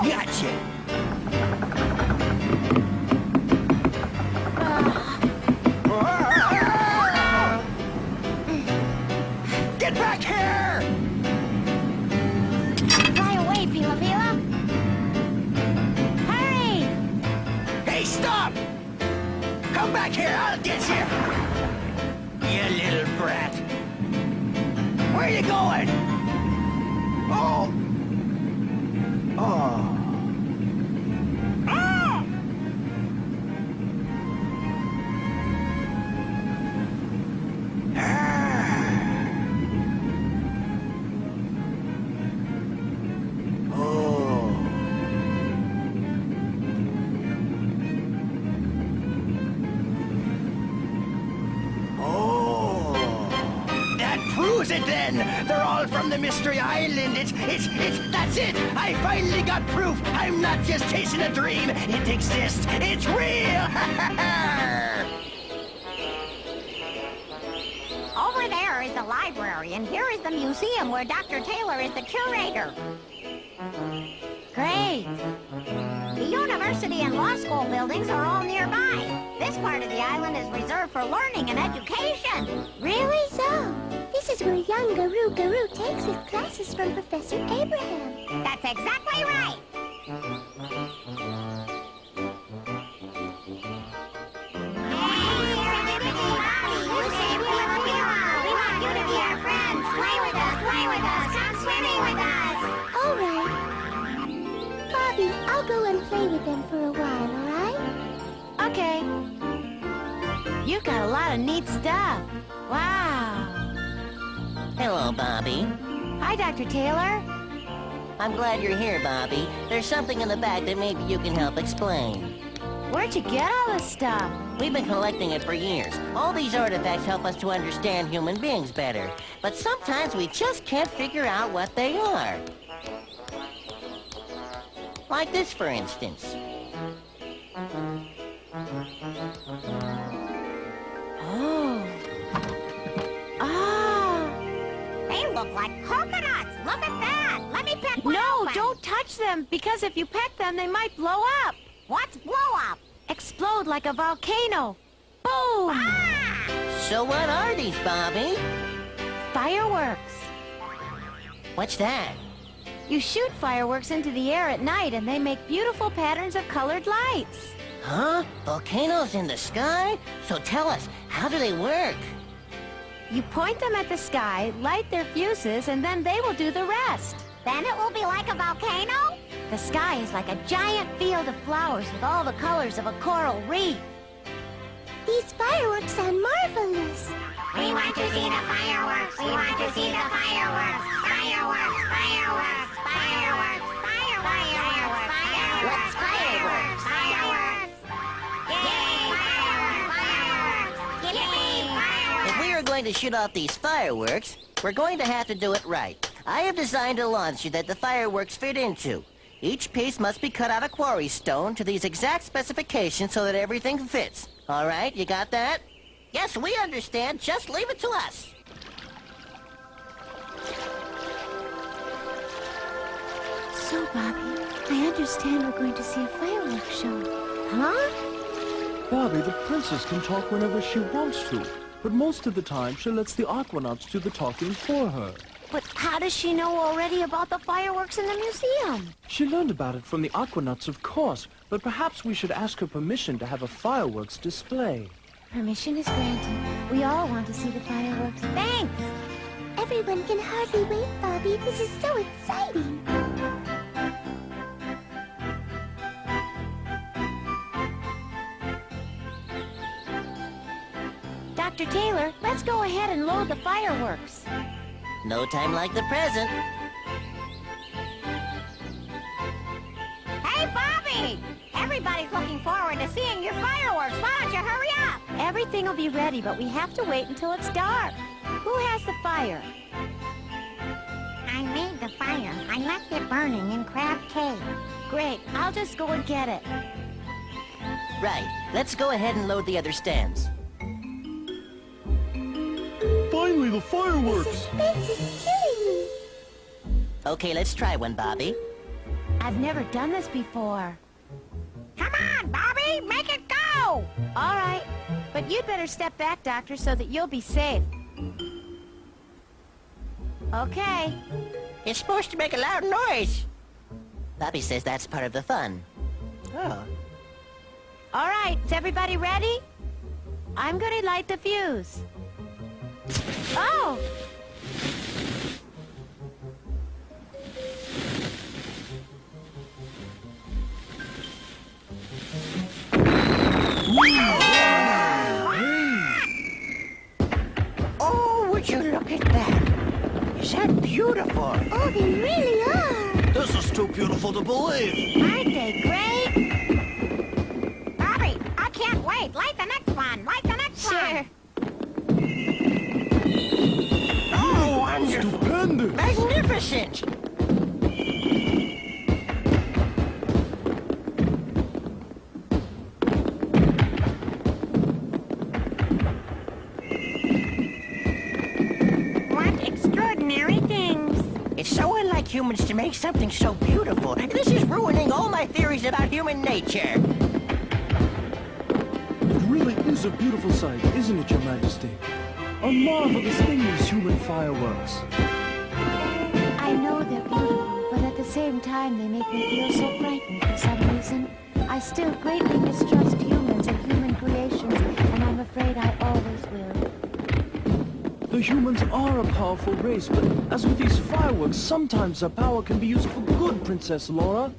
Gotcha. Get back here! Fly away, Pila Pila. Hurry! Hey, stop! Come back here, I'll get you! You little brat. Where are you going? Oh! Oh. Ah! That proves it then! They're all all from the Mystery Island. That's it! I finally got proof! I'm not just chasing a dream! It exists! It's real! Over there is the library, and here is the museum where Dr. Taylor is the curator. Great. The university and law school buildings are all nearby. This part of the island is reserved for learning and education. Really? So, this is where young Guru takes his classes from Professor Abraham. That's exactly right. All right. Bobby, I'll go and play with them for a while, all right? Okay. You've got a lot of neat stuff. Wow. Hello, Bobby. Hi, Dr. Taylor. I'm glad you're here, Bobby. There's something in the back that maybe you can help explain. Where'd you get all this stuff? We've been collecting it for years. All these artifacts help us to understand human beings better. But sometimes we just can't figure out what they are. Like this, for instance. Oh. Ah. They look like coconuts. Look at that. Let me pick one No, open. don't touch them, because if you peck them, they might blow up. What's blow up? Explode like a volcano. Boom! Ah! So what are these, Bobby? Fireworks. What's that? You shoot fireworks into the air at night, and they make beautiful patterns of colored lights. Huh? Volcanoes in the sky? So tell us, how do they work? You point them at the sky, light their fuses, and then they will do the rest. Then it will be like a volcano? The sky is like a giant field of flowers with all the colors of a coral reef. These fireworks sound marvelous. We want to see the fireworks. We want to see the fireworks. Fireworks, fireworks, fireworks, fireworks, fireworks. What's fireworks? Fireworks. Yay, fireworks, fireworks. Yippee, fireworks. If we are going to shoot off these fireworks, we're going to have to do it right. I have designed a launcher that the fireworks fit into. Each piece must be cut out of quarry stone to these exact specifications so that everything fits. All right, you got that? Yes, we understand. Just leave it to us. So, Bobby, I understand we're going to see a fireworks show. Huh? Bobby, the princess can talk whenever she wants to, but most of the time she lets the Aquanauts do the talking for her. But how does she know already about the fireworks in the museum? She learned about it from the Aquanauts, of course, but perhaps we should ask her permission to have a fireworks display. Permission is granted. We all want to see the fireworks. Thanks! Everyone can hardly wait, Bobby. This is so exciting. Dr. Taylor, let's go ahead and load the fireworks. No time like the present. Hey, Bobby! Everybody's looking forward to seeing your fireworks. Why don't you hurry up? Everything will be ready, but we have to wait until it's dark. Who has the fire? I made the fire. I left it burning in Crab Cave. Great, I'll just go and get it. Right. Let's go ahead and load the other stands. Finally, the fireworks! Suspense is killing me. Okay, let's try one, Bobby. I've never done this before. Come on, Bobby! Make it go! All right, but you'd better step back, Doctor, so that you'll be safe. Okay. It's supposed to make a loud noise. Bobby says that's part of the fun. Oh. All right, is everybody ready? I'm gonna light the fuse. Oh! Oh, would you look at that? Is that beautiful? Oh, they really are. This is too beautiful to believe! Aren't they great? Bobby, I can't wait. Light the next one. Light the next one. Sure. Oh, wonderful. Stupendous! magnificent! What extraordinary things. It's so unlike humans to make something so beautiful. This is ruining all my theories about human nature. It really is a beautiful sight, isn't it, Your Majesty? A marvelous thing, these human fireworks. I know they're beautiful, but at the same time they make me feel so frightened for some reason. I still greatly mistrust humans and human creations, and I'm afraid I always will. The humans are a powerful race, but as with these fireworks, sometimes their power can be used for good, Princess Laura.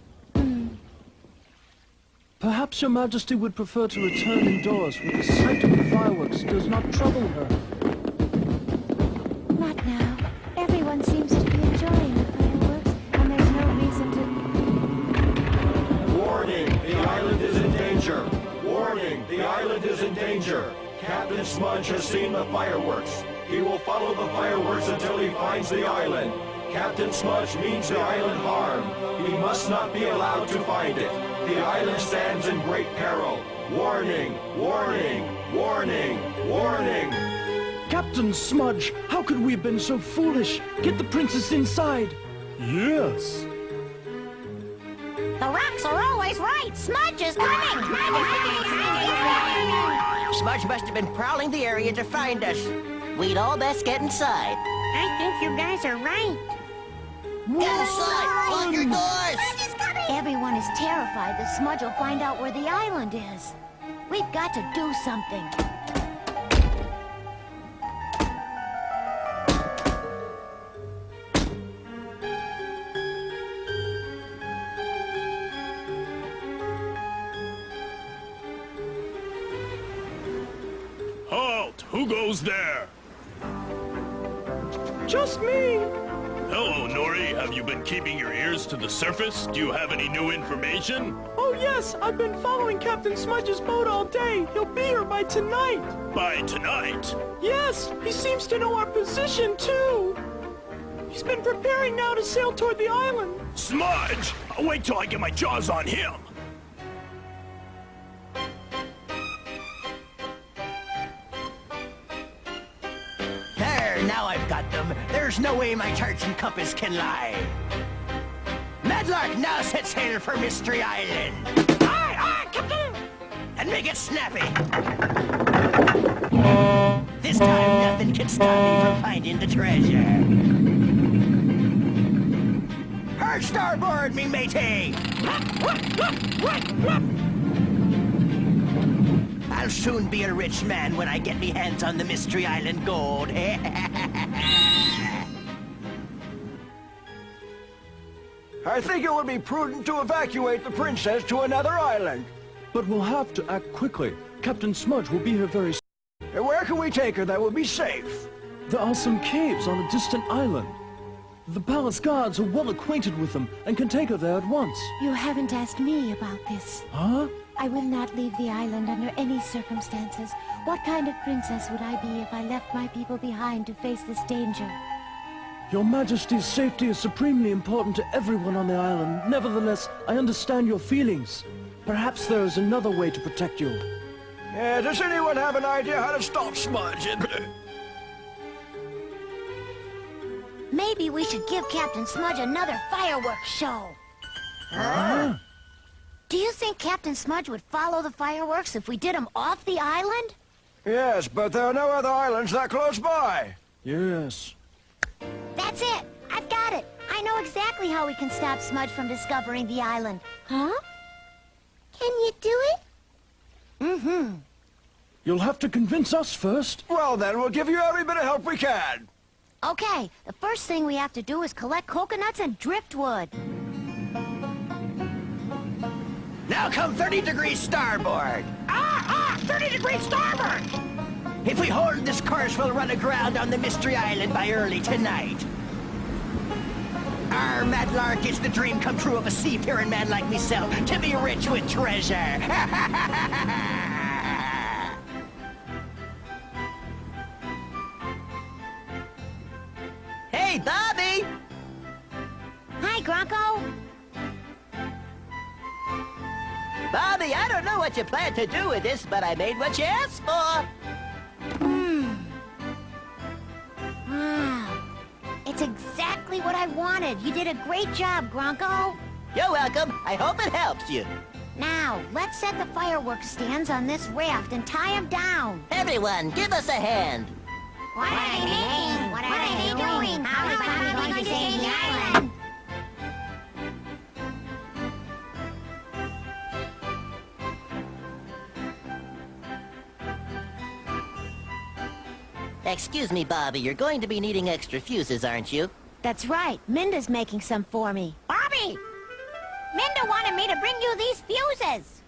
Perhaps Your Majesty would prefer to return indoors where the sight of the fireworks does not trouble her. Not now. Everyone seems to be enjoying the fireworks, and there's no reason to... Warning, the island is in danger. Warning, the island is in danger. Captain Smudge has seen the fireworks. He will follow the fireworks until he finds the island. Captain Smudge means the island harm. He must not be allowed to find it. The island stands in great peril. Warning, warning, warning, warning. Captain Smudge, how could we have been so foolish? Get the princess inside. Yes. The rocks are always right. Smudge is coming. Smudge must have been prowling the area to find us. We'd all best get inside. I think you guys are right. Get inside! Lock your doors! Everyone is terrified that Smudge will find out where the island is. We've got to do something. Halt! Who goes there? Just me. Hello, Nori. Have you been keeping your ears to the surface? Do you have any new information? Oh yes, I've been following Captain Smudge's boat all day. He'll be here by tonight. By tonight? Yes, he seems to know our position too. He's been preparing now to sail toward the island. Smudge! I'll wait till I get my jaws on him. There, now I've got them. There's no way my charts and compass can lie. Madlark now set sail for Mystery Island. Aye, aye, Captain! And make it snappy. This time nothing can stop me from finding the treasure. Hard starboard, me matey! I'll soon be a rich man when I get me hands on the Mystery Island gold. I think it would be prudent to evacuate the princess to another island. But we'll have to act quickly. Captain Smudge will be here very soon. And where can we take her that would be safe? There are some caves on a distant island. The palace guards are well acquainted with them and can take her there at once. You haven't asked me about this. Huh? I will not leave the island under any circumstances. What kind of princess would I be if I left my people behind to face this danger? Your Majesty's safety is supremely important to everyone on the island. Nevertheless, I understand your feelings. Perhaps there is another way to protect you. Yeah, does anyone have an idea how to stop Smudge? Maybe we should give Captain Smudge another fireworks show. Huh? Do you think Captain Smudge would follow the fireworks if we did them off the island? Yes, but there are no other islands that close by. Yes. That's it! I've got it! I know exactly how we can stop Smudge from discovering the island. Huh? Can you do it? Mm-hmm. You'll have to convince us first. Well then, we'll give you every bit of help we can. Okay, the first thing we have to do is collect coconuts and driftwood. Now come 30 degrees starboard. 30 degrees starboard! If we hold this course, we'll run aground on the Mystery Island by early tonight. Our Madlark, it's the dream come true of a seafaring man like myself to be rich with treasure. Hey, Bobby! Bobby, I don't know what you plan to do with this, but I made what you asked for. Wow. It's exactly what I wanted. You did a great job, Gronko. You're welcome. I hope it helps you. Now, let's set the fireworks stands on this raft and tie them down. Everyone, give us a hand. What are they making? What are they doing? How is Bobby going to save the island? Excuse me, Bobby, you're going to be needing extra fuses, aren't you? That's right. Minda's making some for me. Bobby! Minda wanted me to bring you these fuses.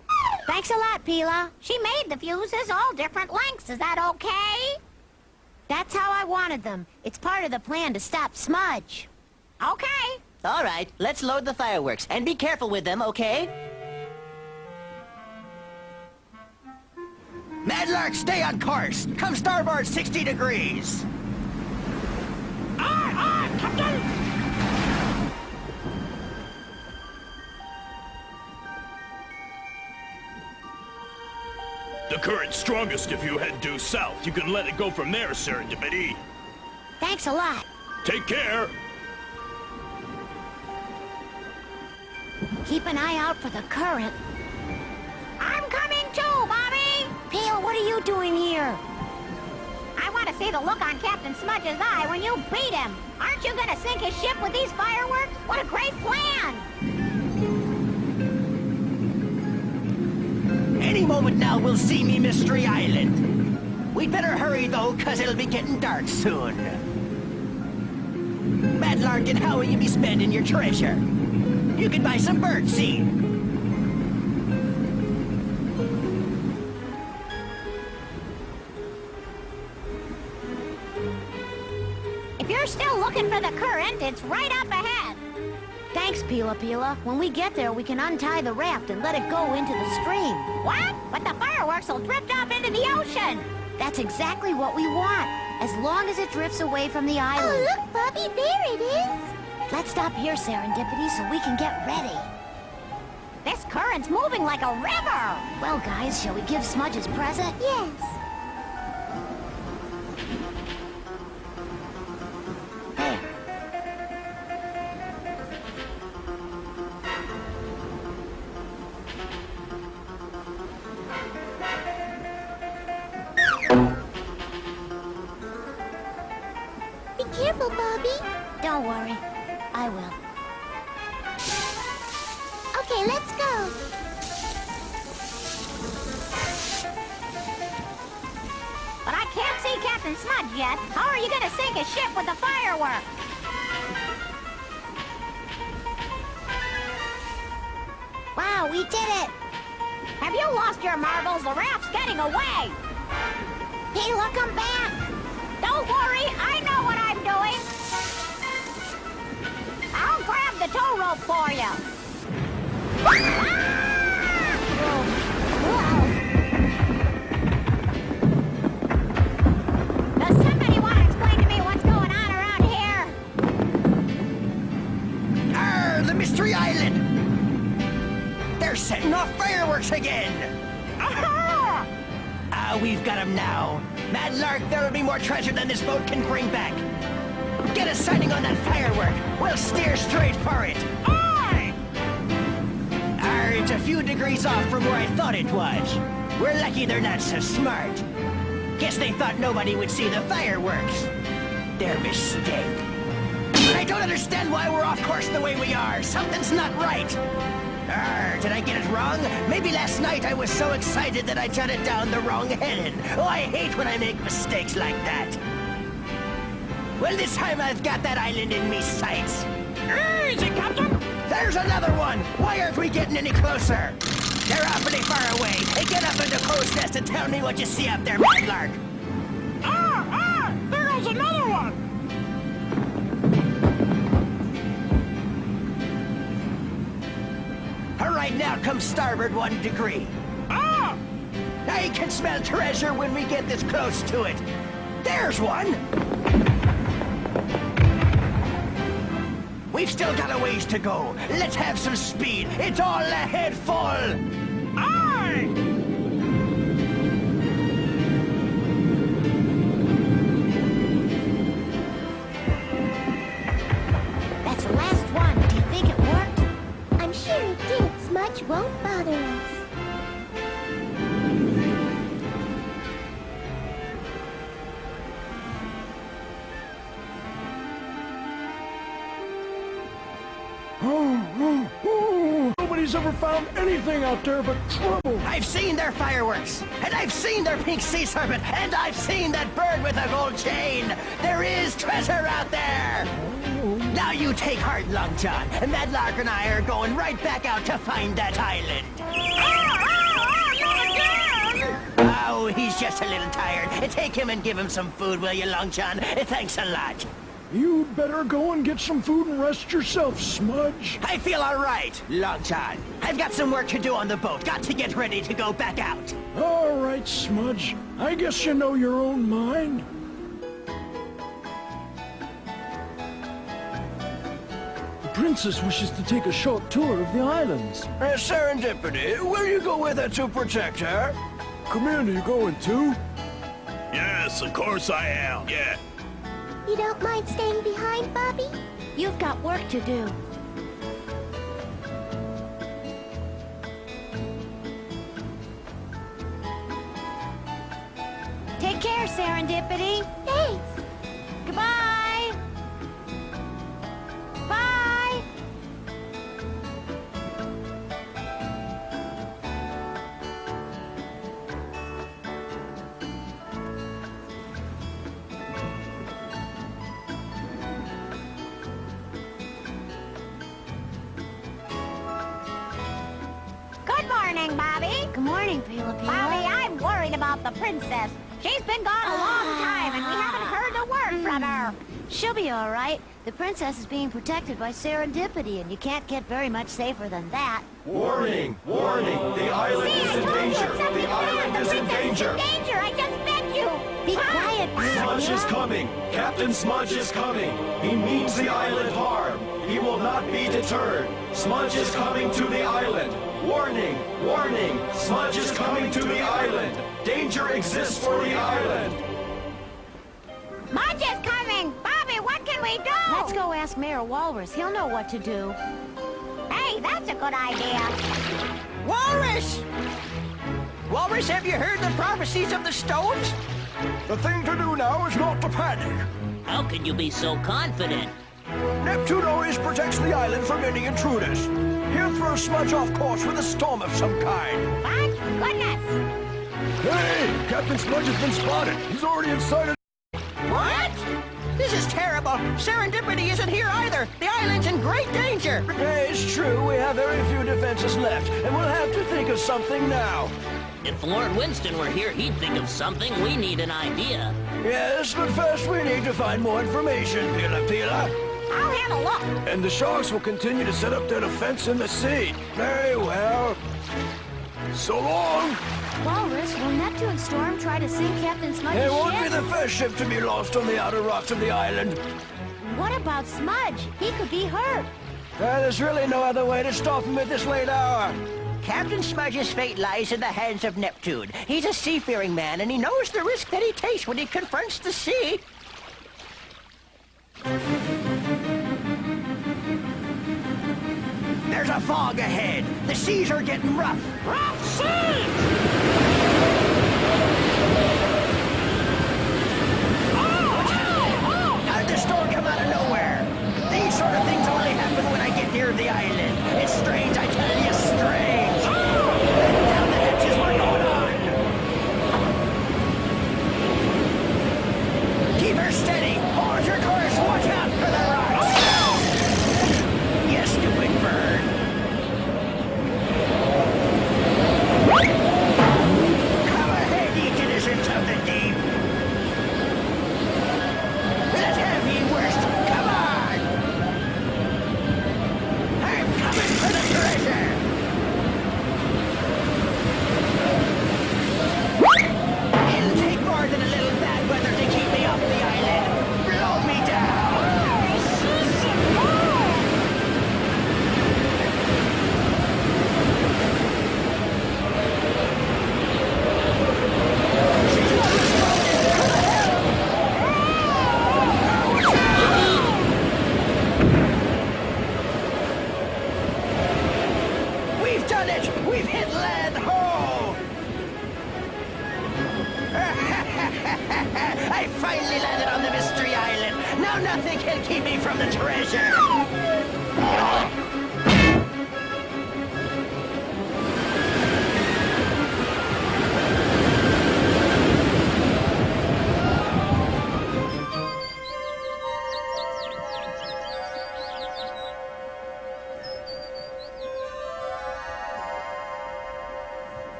Thanks a lot, Pila. She made the fuses all different lengths. Is that okay? That's how I wanted them. It's part of the plan to stop Smudge. Okay. All right, let's load the fireworks, and be careful with them, okay? Madlark, stay on course. Come starboard 60 degrees. Aye, Captain! The current's strongest if you head due south. You can let it go from there, Serendipity. Thanks a lot. Take care. Keep an eye out for the current. I'm coming too, Bobby! Pila, what are you doing here? I want to see the look on Captain Smudge's eye when you beat him. Aren't you going to sink his ship with these fireworks? What a great plan! Any moment now we'll see me Mystery Island. We'd better hurry though, cause it'll be getting dark soon. Madlark, and how will you be spending your treasure? You can buy some birdseed. If you're still looking for the current, it's right up ahead. Thanks, Pila Pila. When we get there, we can untie the raft and let it go into the stream. What? But the fireworks will drift off into the ocean. That's exactly what we want, as long as it drifts away from the island. Oh, look, Bobby, there it is. Let's stop here, Serendipity, so we can get ready. This current's moving like a river. Well, guys, shall we give Smudge his present? Yes. There. Be careful, Bobby. Don't worry. I will. Okay, let's go. But I can't see Captain Smudge yet. How are you going to sink a ship with the fireworks? Wow, we did it! Have you lost your marbles? The raft's getting away. Pila, come back! Don't worry, I know what I'm doing. I'll grab the tow rope for you. Does somebody want to explain to me what's going on around here? Arr, the Mystery Island! They're setting off fireworks again! Aha! Ah, we've got them now. Madlark, there will be more treasure than this boat can bring back. Get a sighting on that firework. We'll steer straight for it. Aye! Arr, it's a few degrees off from where I thought it was. We're lucky they're not so smart. Guess they thought nobody would see the fireworks. Their mistake. I don't understand why we're off course the way we are. Something's not right. Arr, did I get it wrong? Maybe last night I was so excited that I jotted down the wrong heading. Oh, I hate when I make mistakes like that. Well, this time I've got that island in me sights. Easy, Captain! There's another one! Why aren't we getting any closer? They're awfully far away. Hey, get up in the crow's nest and tell me what you see up there, Madlark. There goes another one! All right, now come starboard 1 degree. I can smell treasure when we get this close to it. There's one! We've still got a ways to go. Let's have some speed. It's all ahead full. Aye! That's the last one. Do you think it worked? I'm sure it did. Smudge won't bother us. Nobody's ever found anything out there but trouble. I've seen their fireworks, and I've seen their pink sea serpent, and I've seen that bird with a gold chain. There is treasure out there. Now you take heart, Long John. Madlark and I are going right back out to find that island. Oh, he's just a little tired. Take him and give him some food, will you, Long John? Thanks a lot. You'd better go and get some food and rest yourself, Smudge. I feel all right, Long John. I've got some work to do on the boat. Got to get ready to go back out. All right, Smudge. I guess you know your own mind. The princess wishes to take a short tour of the islands. Serendipity, will you go with her to protect her? Commander, you going too? Yes, of course I am. Yeah. You don't mind staying behind, Bobby? You've got work to do. Take care, Serendipity. Thanks. Goodbye. Bye. Good morning, Bobby. Good morning, Pila. Bobby, I'm worried about the princess. She's been gone a long time, and we haven't heard a word from her. She'll be all right. The princess is being protected by Serendipity, and you can't get very much safer than that. Warning! Warning! The island is in danger! The island is in danger! Danger! I just begged you. Be quiet, Smudge is coming! Captain Smudge is coming! He means the island harm! He will not be deterred! Smudge is coming to the island! Warning! Warning! Smudge is coming to the island! Danger exists for the island! Mudge is coming. Bobby, what can we do? Let's go ask Mayor Walrus. He'll know what to do. Hey, that's a good idea. Walrus! Walrus, have you heard the prophecies of the stones? The thing to do now is not to panic. How can you be so confident? Neptune always protects the island from any intruders. He'll throw Smudge off course with a storm of some kind. Thank goodness. Hey! Captain Smudge has been spotted. He's already inside of... What? This is terrible. Serendipity isn't here either. The island's in great danger. Yeah, it's true. We have very few defenses left, and we'll have to think of something now. If Lord Winston were here, he'd think of something. We need an idea. Yes, but first we need to find more information, Pila Pila. I'll have a look. And the sharks will continue to set up their defense in the sea. Very well. So long. Walrus, will Neptune's storm try to sink Captain Smudge's It won't be ship? the first ship to be lost on the outer rocks of the island. What about Smudge? He could be hurt. There's really no other way to stop him at this late hour. Captain Smudge's fate lies in the hands of Neptune. He's a seafaring man, and he knows the risk that he takes when he confronts the sea. There's a fog ahead. The seas are getting rough. Rough seas! How'd the storm come out of nowhere? These sort of things only happen when I get near the island. It's strange, I tell you, strange. Down the hatches, what's going on? Keep her steady. Hold your course. Watch out for the rocks. You stupid bird. Come ahead, ye denizens of the deep. Let's have ye worst. Come on. I'm coming for done it! We've hit land home! I finally landed on the Mystery Island. Now nothing can keep me from the treasure.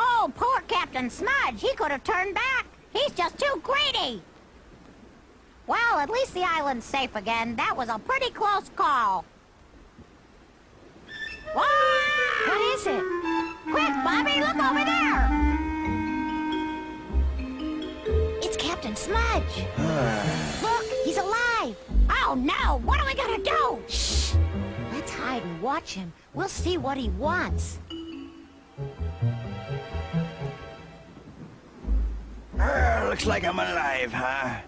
Oh, poor Captain Smudge. He could have turned back. He's just too greedy. Well, at least the island's safe again. That was a pretty close call. What is it? Quick, Bobby, look over there. It's Captain Smudge. Look, he's alive. Oh, no. What are we going to do? Shh. Let's hide and watch him. We'll see what he wants. Looks like I'm alive, huh?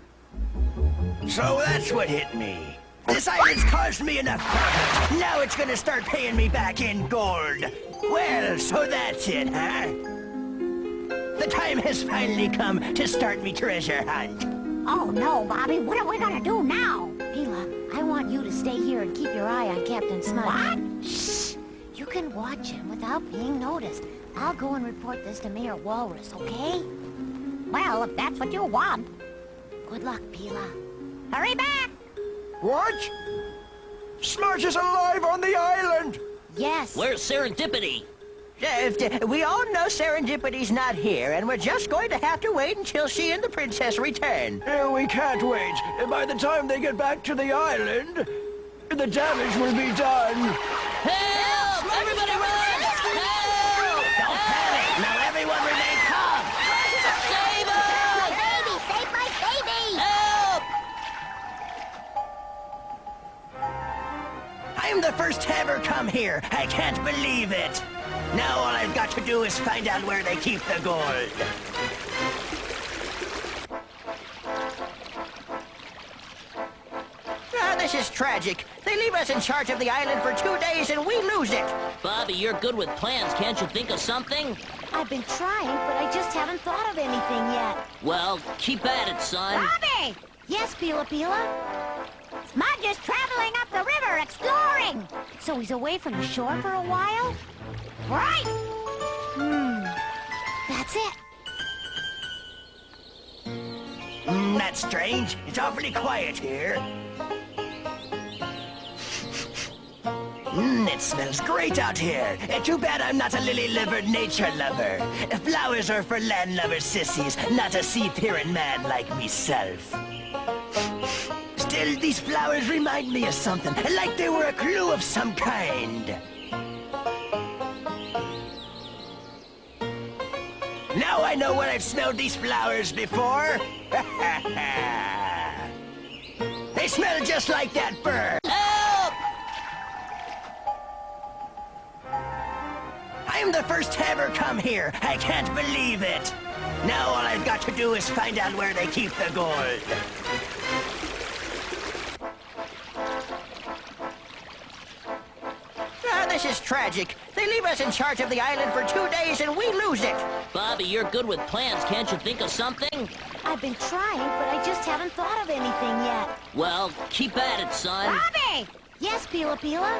So that's what hit me. This island's caused me enough profit. Now it's gonna start paying me back in gold. Well, so that's it, huh? The time has finally come to start me treasure hunt. Oh, no, Bobby. What are we going to do now? Pila, I want you to stay here and keep your eye on Captain Smudge. What? Shh. You can watch him without being noticed. I'll go and report this to Mayor Walrus, okay? Well, if that's what you want. Good luck, Pila. Hurry back. What? Smudge is alive on the island! Yes. Where's Serendipity? We all know Serendipity's not here, and we're just going to have to wait until she and the princess return. We can't wait. By the time they get back to the island, the damage will be done. Help! Everybody run! Help! Don't panic! Now everyone remain calm! Save us! Baby, save my baby! Help! I'm the first to ever come here. I can't believe it. Now all I've got to do is find out where they keep the gold. This is tragic. They leave us in charge of the island for 2 days and we lose it. Bobby, you're good with plans. Can't you think of something? I've been trying, but I just haven't thought of anything yet. Well, keep at it, son. Bobby! Yes, Pila Pila? Smudge is traveling up the river exploring. So he's away from the shore for a while? Right. That's it. That's strange. It's awfully quiet here. It smells great out here. Too bad I'm not a lily-livered nature lover. Flowers are for land-lover sissies, not a sea-peering man like myself. Still, these flowers remind me of something, like they were a clue of some kind. Now I know where I've smelled these flowers before. They smell just like that bird. Help! I'm the first to ever come here. I can't believe it. Now all I've got to do is find out where they keep the gold. This is tragic. They leave us in charge of the island for 2 days and we lose it. Bobby, you're good with plans. Can't you think of something? I've been trying, but I just haven't thought of anything yet. Well, keep at it, son. Bobby! Yes, Pila Pila?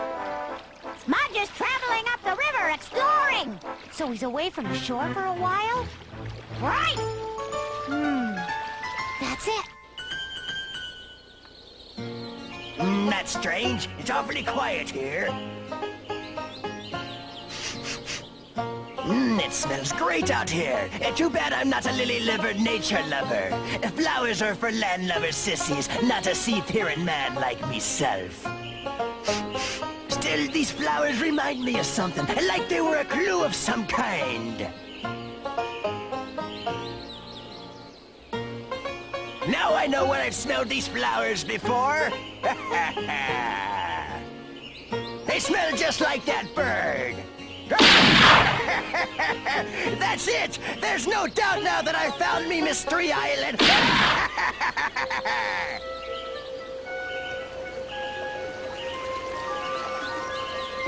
Smudge is traveling up the river exploring. So he's away from the shore for a while? Right. That's it. That's strange. It's awfully quiet here. It smells great out here. Too bad I'm not a lily-livered nature lover. Flowers are for land-lover sissies, not a sea-peering man like myself. Still, these flowers remind me of something, like they were a clue of some kind. Now I know where I've smelled these flowers before. They smell just like that bird. That's it! There's no doubt now that I found me Mystery Island!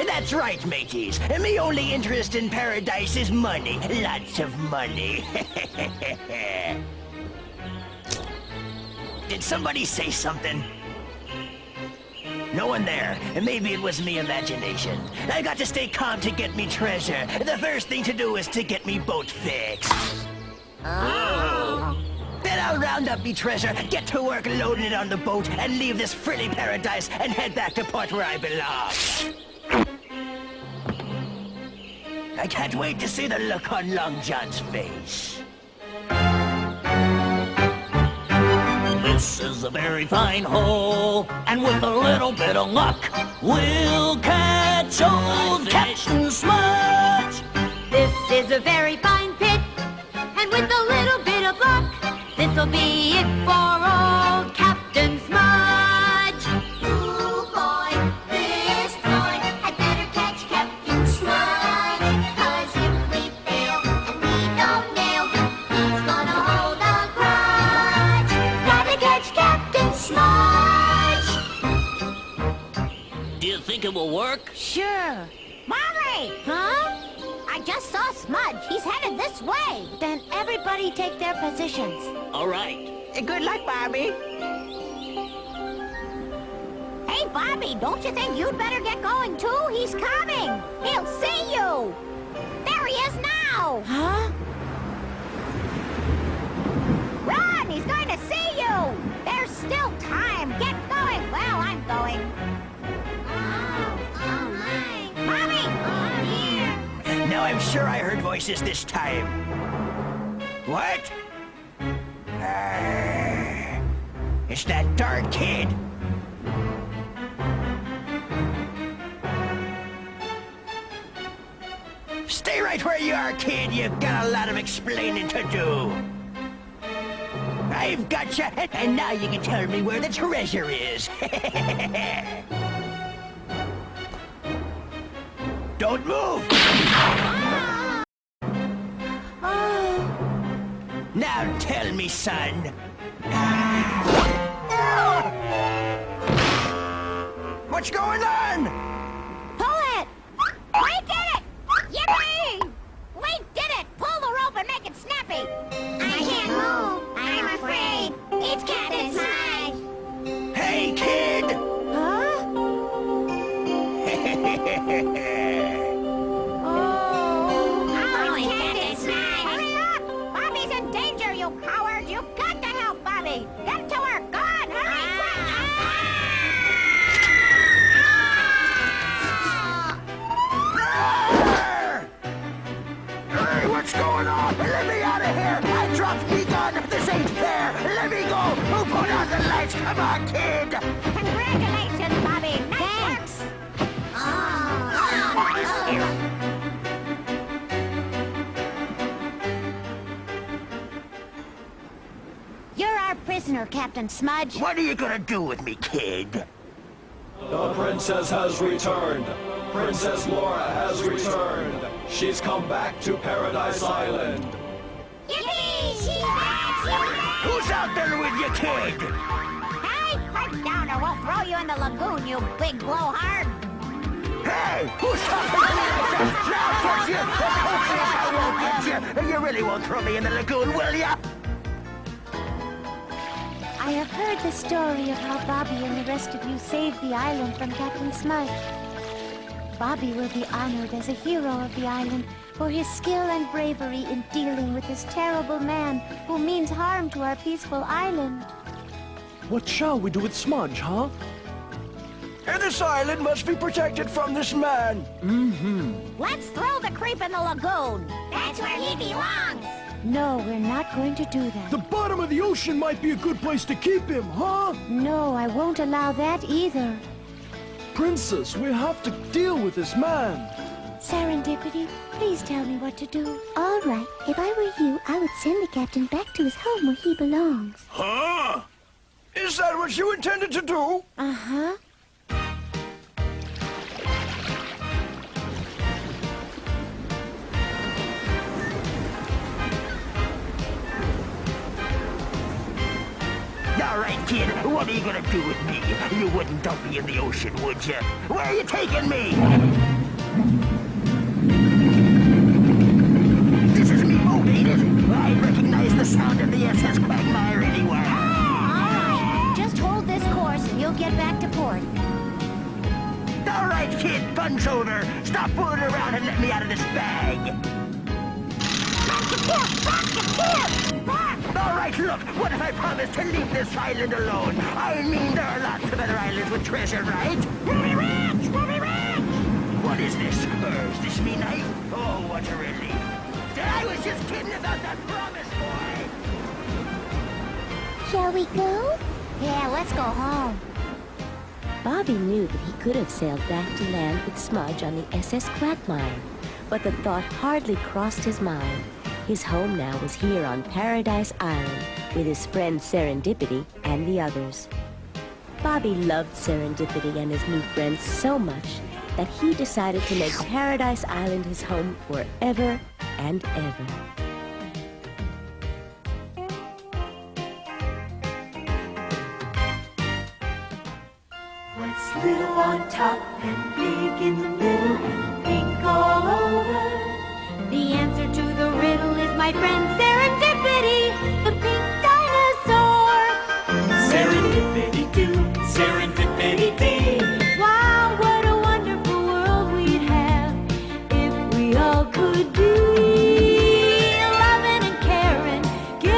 That's right, mateys. Me only interest in paradise is money. Lots of money. Did somebody say something? No one there. Maybe it was me imagination. I got to stay calm to get me treasure. The first thing to do is to get me boat fixed. Then I'll round up me treasure, get to work loading it on the boat, and leave this frilly paradise and head back to port where I belong. I can't wait to see the look on Long John's face. This is a very fine hole, and with a little bit of luck, we'll catch old Captain Smudge. This is a very fine pit, and with a little bit of luck, this'll be it for old Captain Smudge. Ooh, boy, this boy had better catch Captain Smudge. 'Cause if we fail and we don't nail him, he's gonna hold a grudge. Gotta catch Captain Smudge. Do you think it will work? Sure. Mommy! Huh? I just saw Smudge. He's headed this way. Then everybody take their positions. All right. Good luck, Bobby. Hey, Bobby, don't you think you'd better get going, too? He's coming. He'll see you. There he is now. Huh? Run! He's going to see you. There's still time. Get going. Well, I'm going. Oh my. Mommy! Oh dear. Now I'm sure I heard voices this time. What? It's that dark kid. Stay right where you are, kid. You've got a lot of explaining to do. I've got you, and now you can tell me where the treasure is. Don't move! Now tell me, son. What's going on? Pull it! We did it! Yippee! We did it! Pull the rope and make it snappy! I can't move. I'm afraid. It's Captain Smudge. Hey, kid! Huh? Oh, it's Captain Smudge. hurry up! Bobby's in danger, you coward! You've got to help Bobby! Get to work! Go on, hurry! Hey, what's going on? Let me out of here! I dropped me gun! This ain't fair! Let me go! Who put out the lights? Come on, kid! Congratulations, Bobby! Nice work! You're our prisoner, Captain Smudge. What are you gonna do with me, kid? The princess has returned. Princess Laura has returned. She's come back to Paradise Island. Yippee! She's back! Who's out there with you, kid? Hey, pipe down or we'll throw you in the lagoon, you big blowhard. Hey, who's talking to me like that? Now, get you! I won't get you! You really won't throw me in the lagoon, will ya? I have heard the story of how Bobby and the rest of you saved the island from Captain Smudge. Bobby will be honored as a hero of the island for his skill and bravery in dealing with this terrible man who means harm to our peaceful island. What shall we do with Smudge, huh? This island must be protected from this man. Let's throw the creep in the lagoon. That's where he belongs. No, we're not going to do that. The bottom of the ocean might be a good place to keep him, huh? No, I won't allow that either. Princess, we have to deal with this man. Serendipity, please tell me what to do. All right. If I were you, I would send the captain back to his home where he belongs. Huh? Is that what you intended to do? Uh-huh. All right, kid, what are you gonna do with me? You wouldn't dump me in the ocean, would you? Where are you taking me? This is me, motivated. I recognize the sound of the SS Quagmire anywhere. All right, just hold this course and you'll get back to port. All right, kid, fun's over. Stop fooling around and let me out of this bag. Back to port! Back to port! Back! All right, look, what if I promise to leave this island alone? I mean, there are lots of other islands with treasure, right? Ruby Ranch! Ruby Ranch! What is this? Is this me knife? Oh, what a relief. I was just kidding about that promise, boy. Shall we go? Yeah, let's go home. Bobby knew that he could have sailed back to land with Smudge on the SS Quagmire, but the thought hardly crossed his mind. His home now was here on Paradise Island with his friend Serendipity and the others. Bobby loved Serendipity and his new friends so much that he decided to make Paradise Island his home forever and ever. What's little on top and big in the middle and pink all over?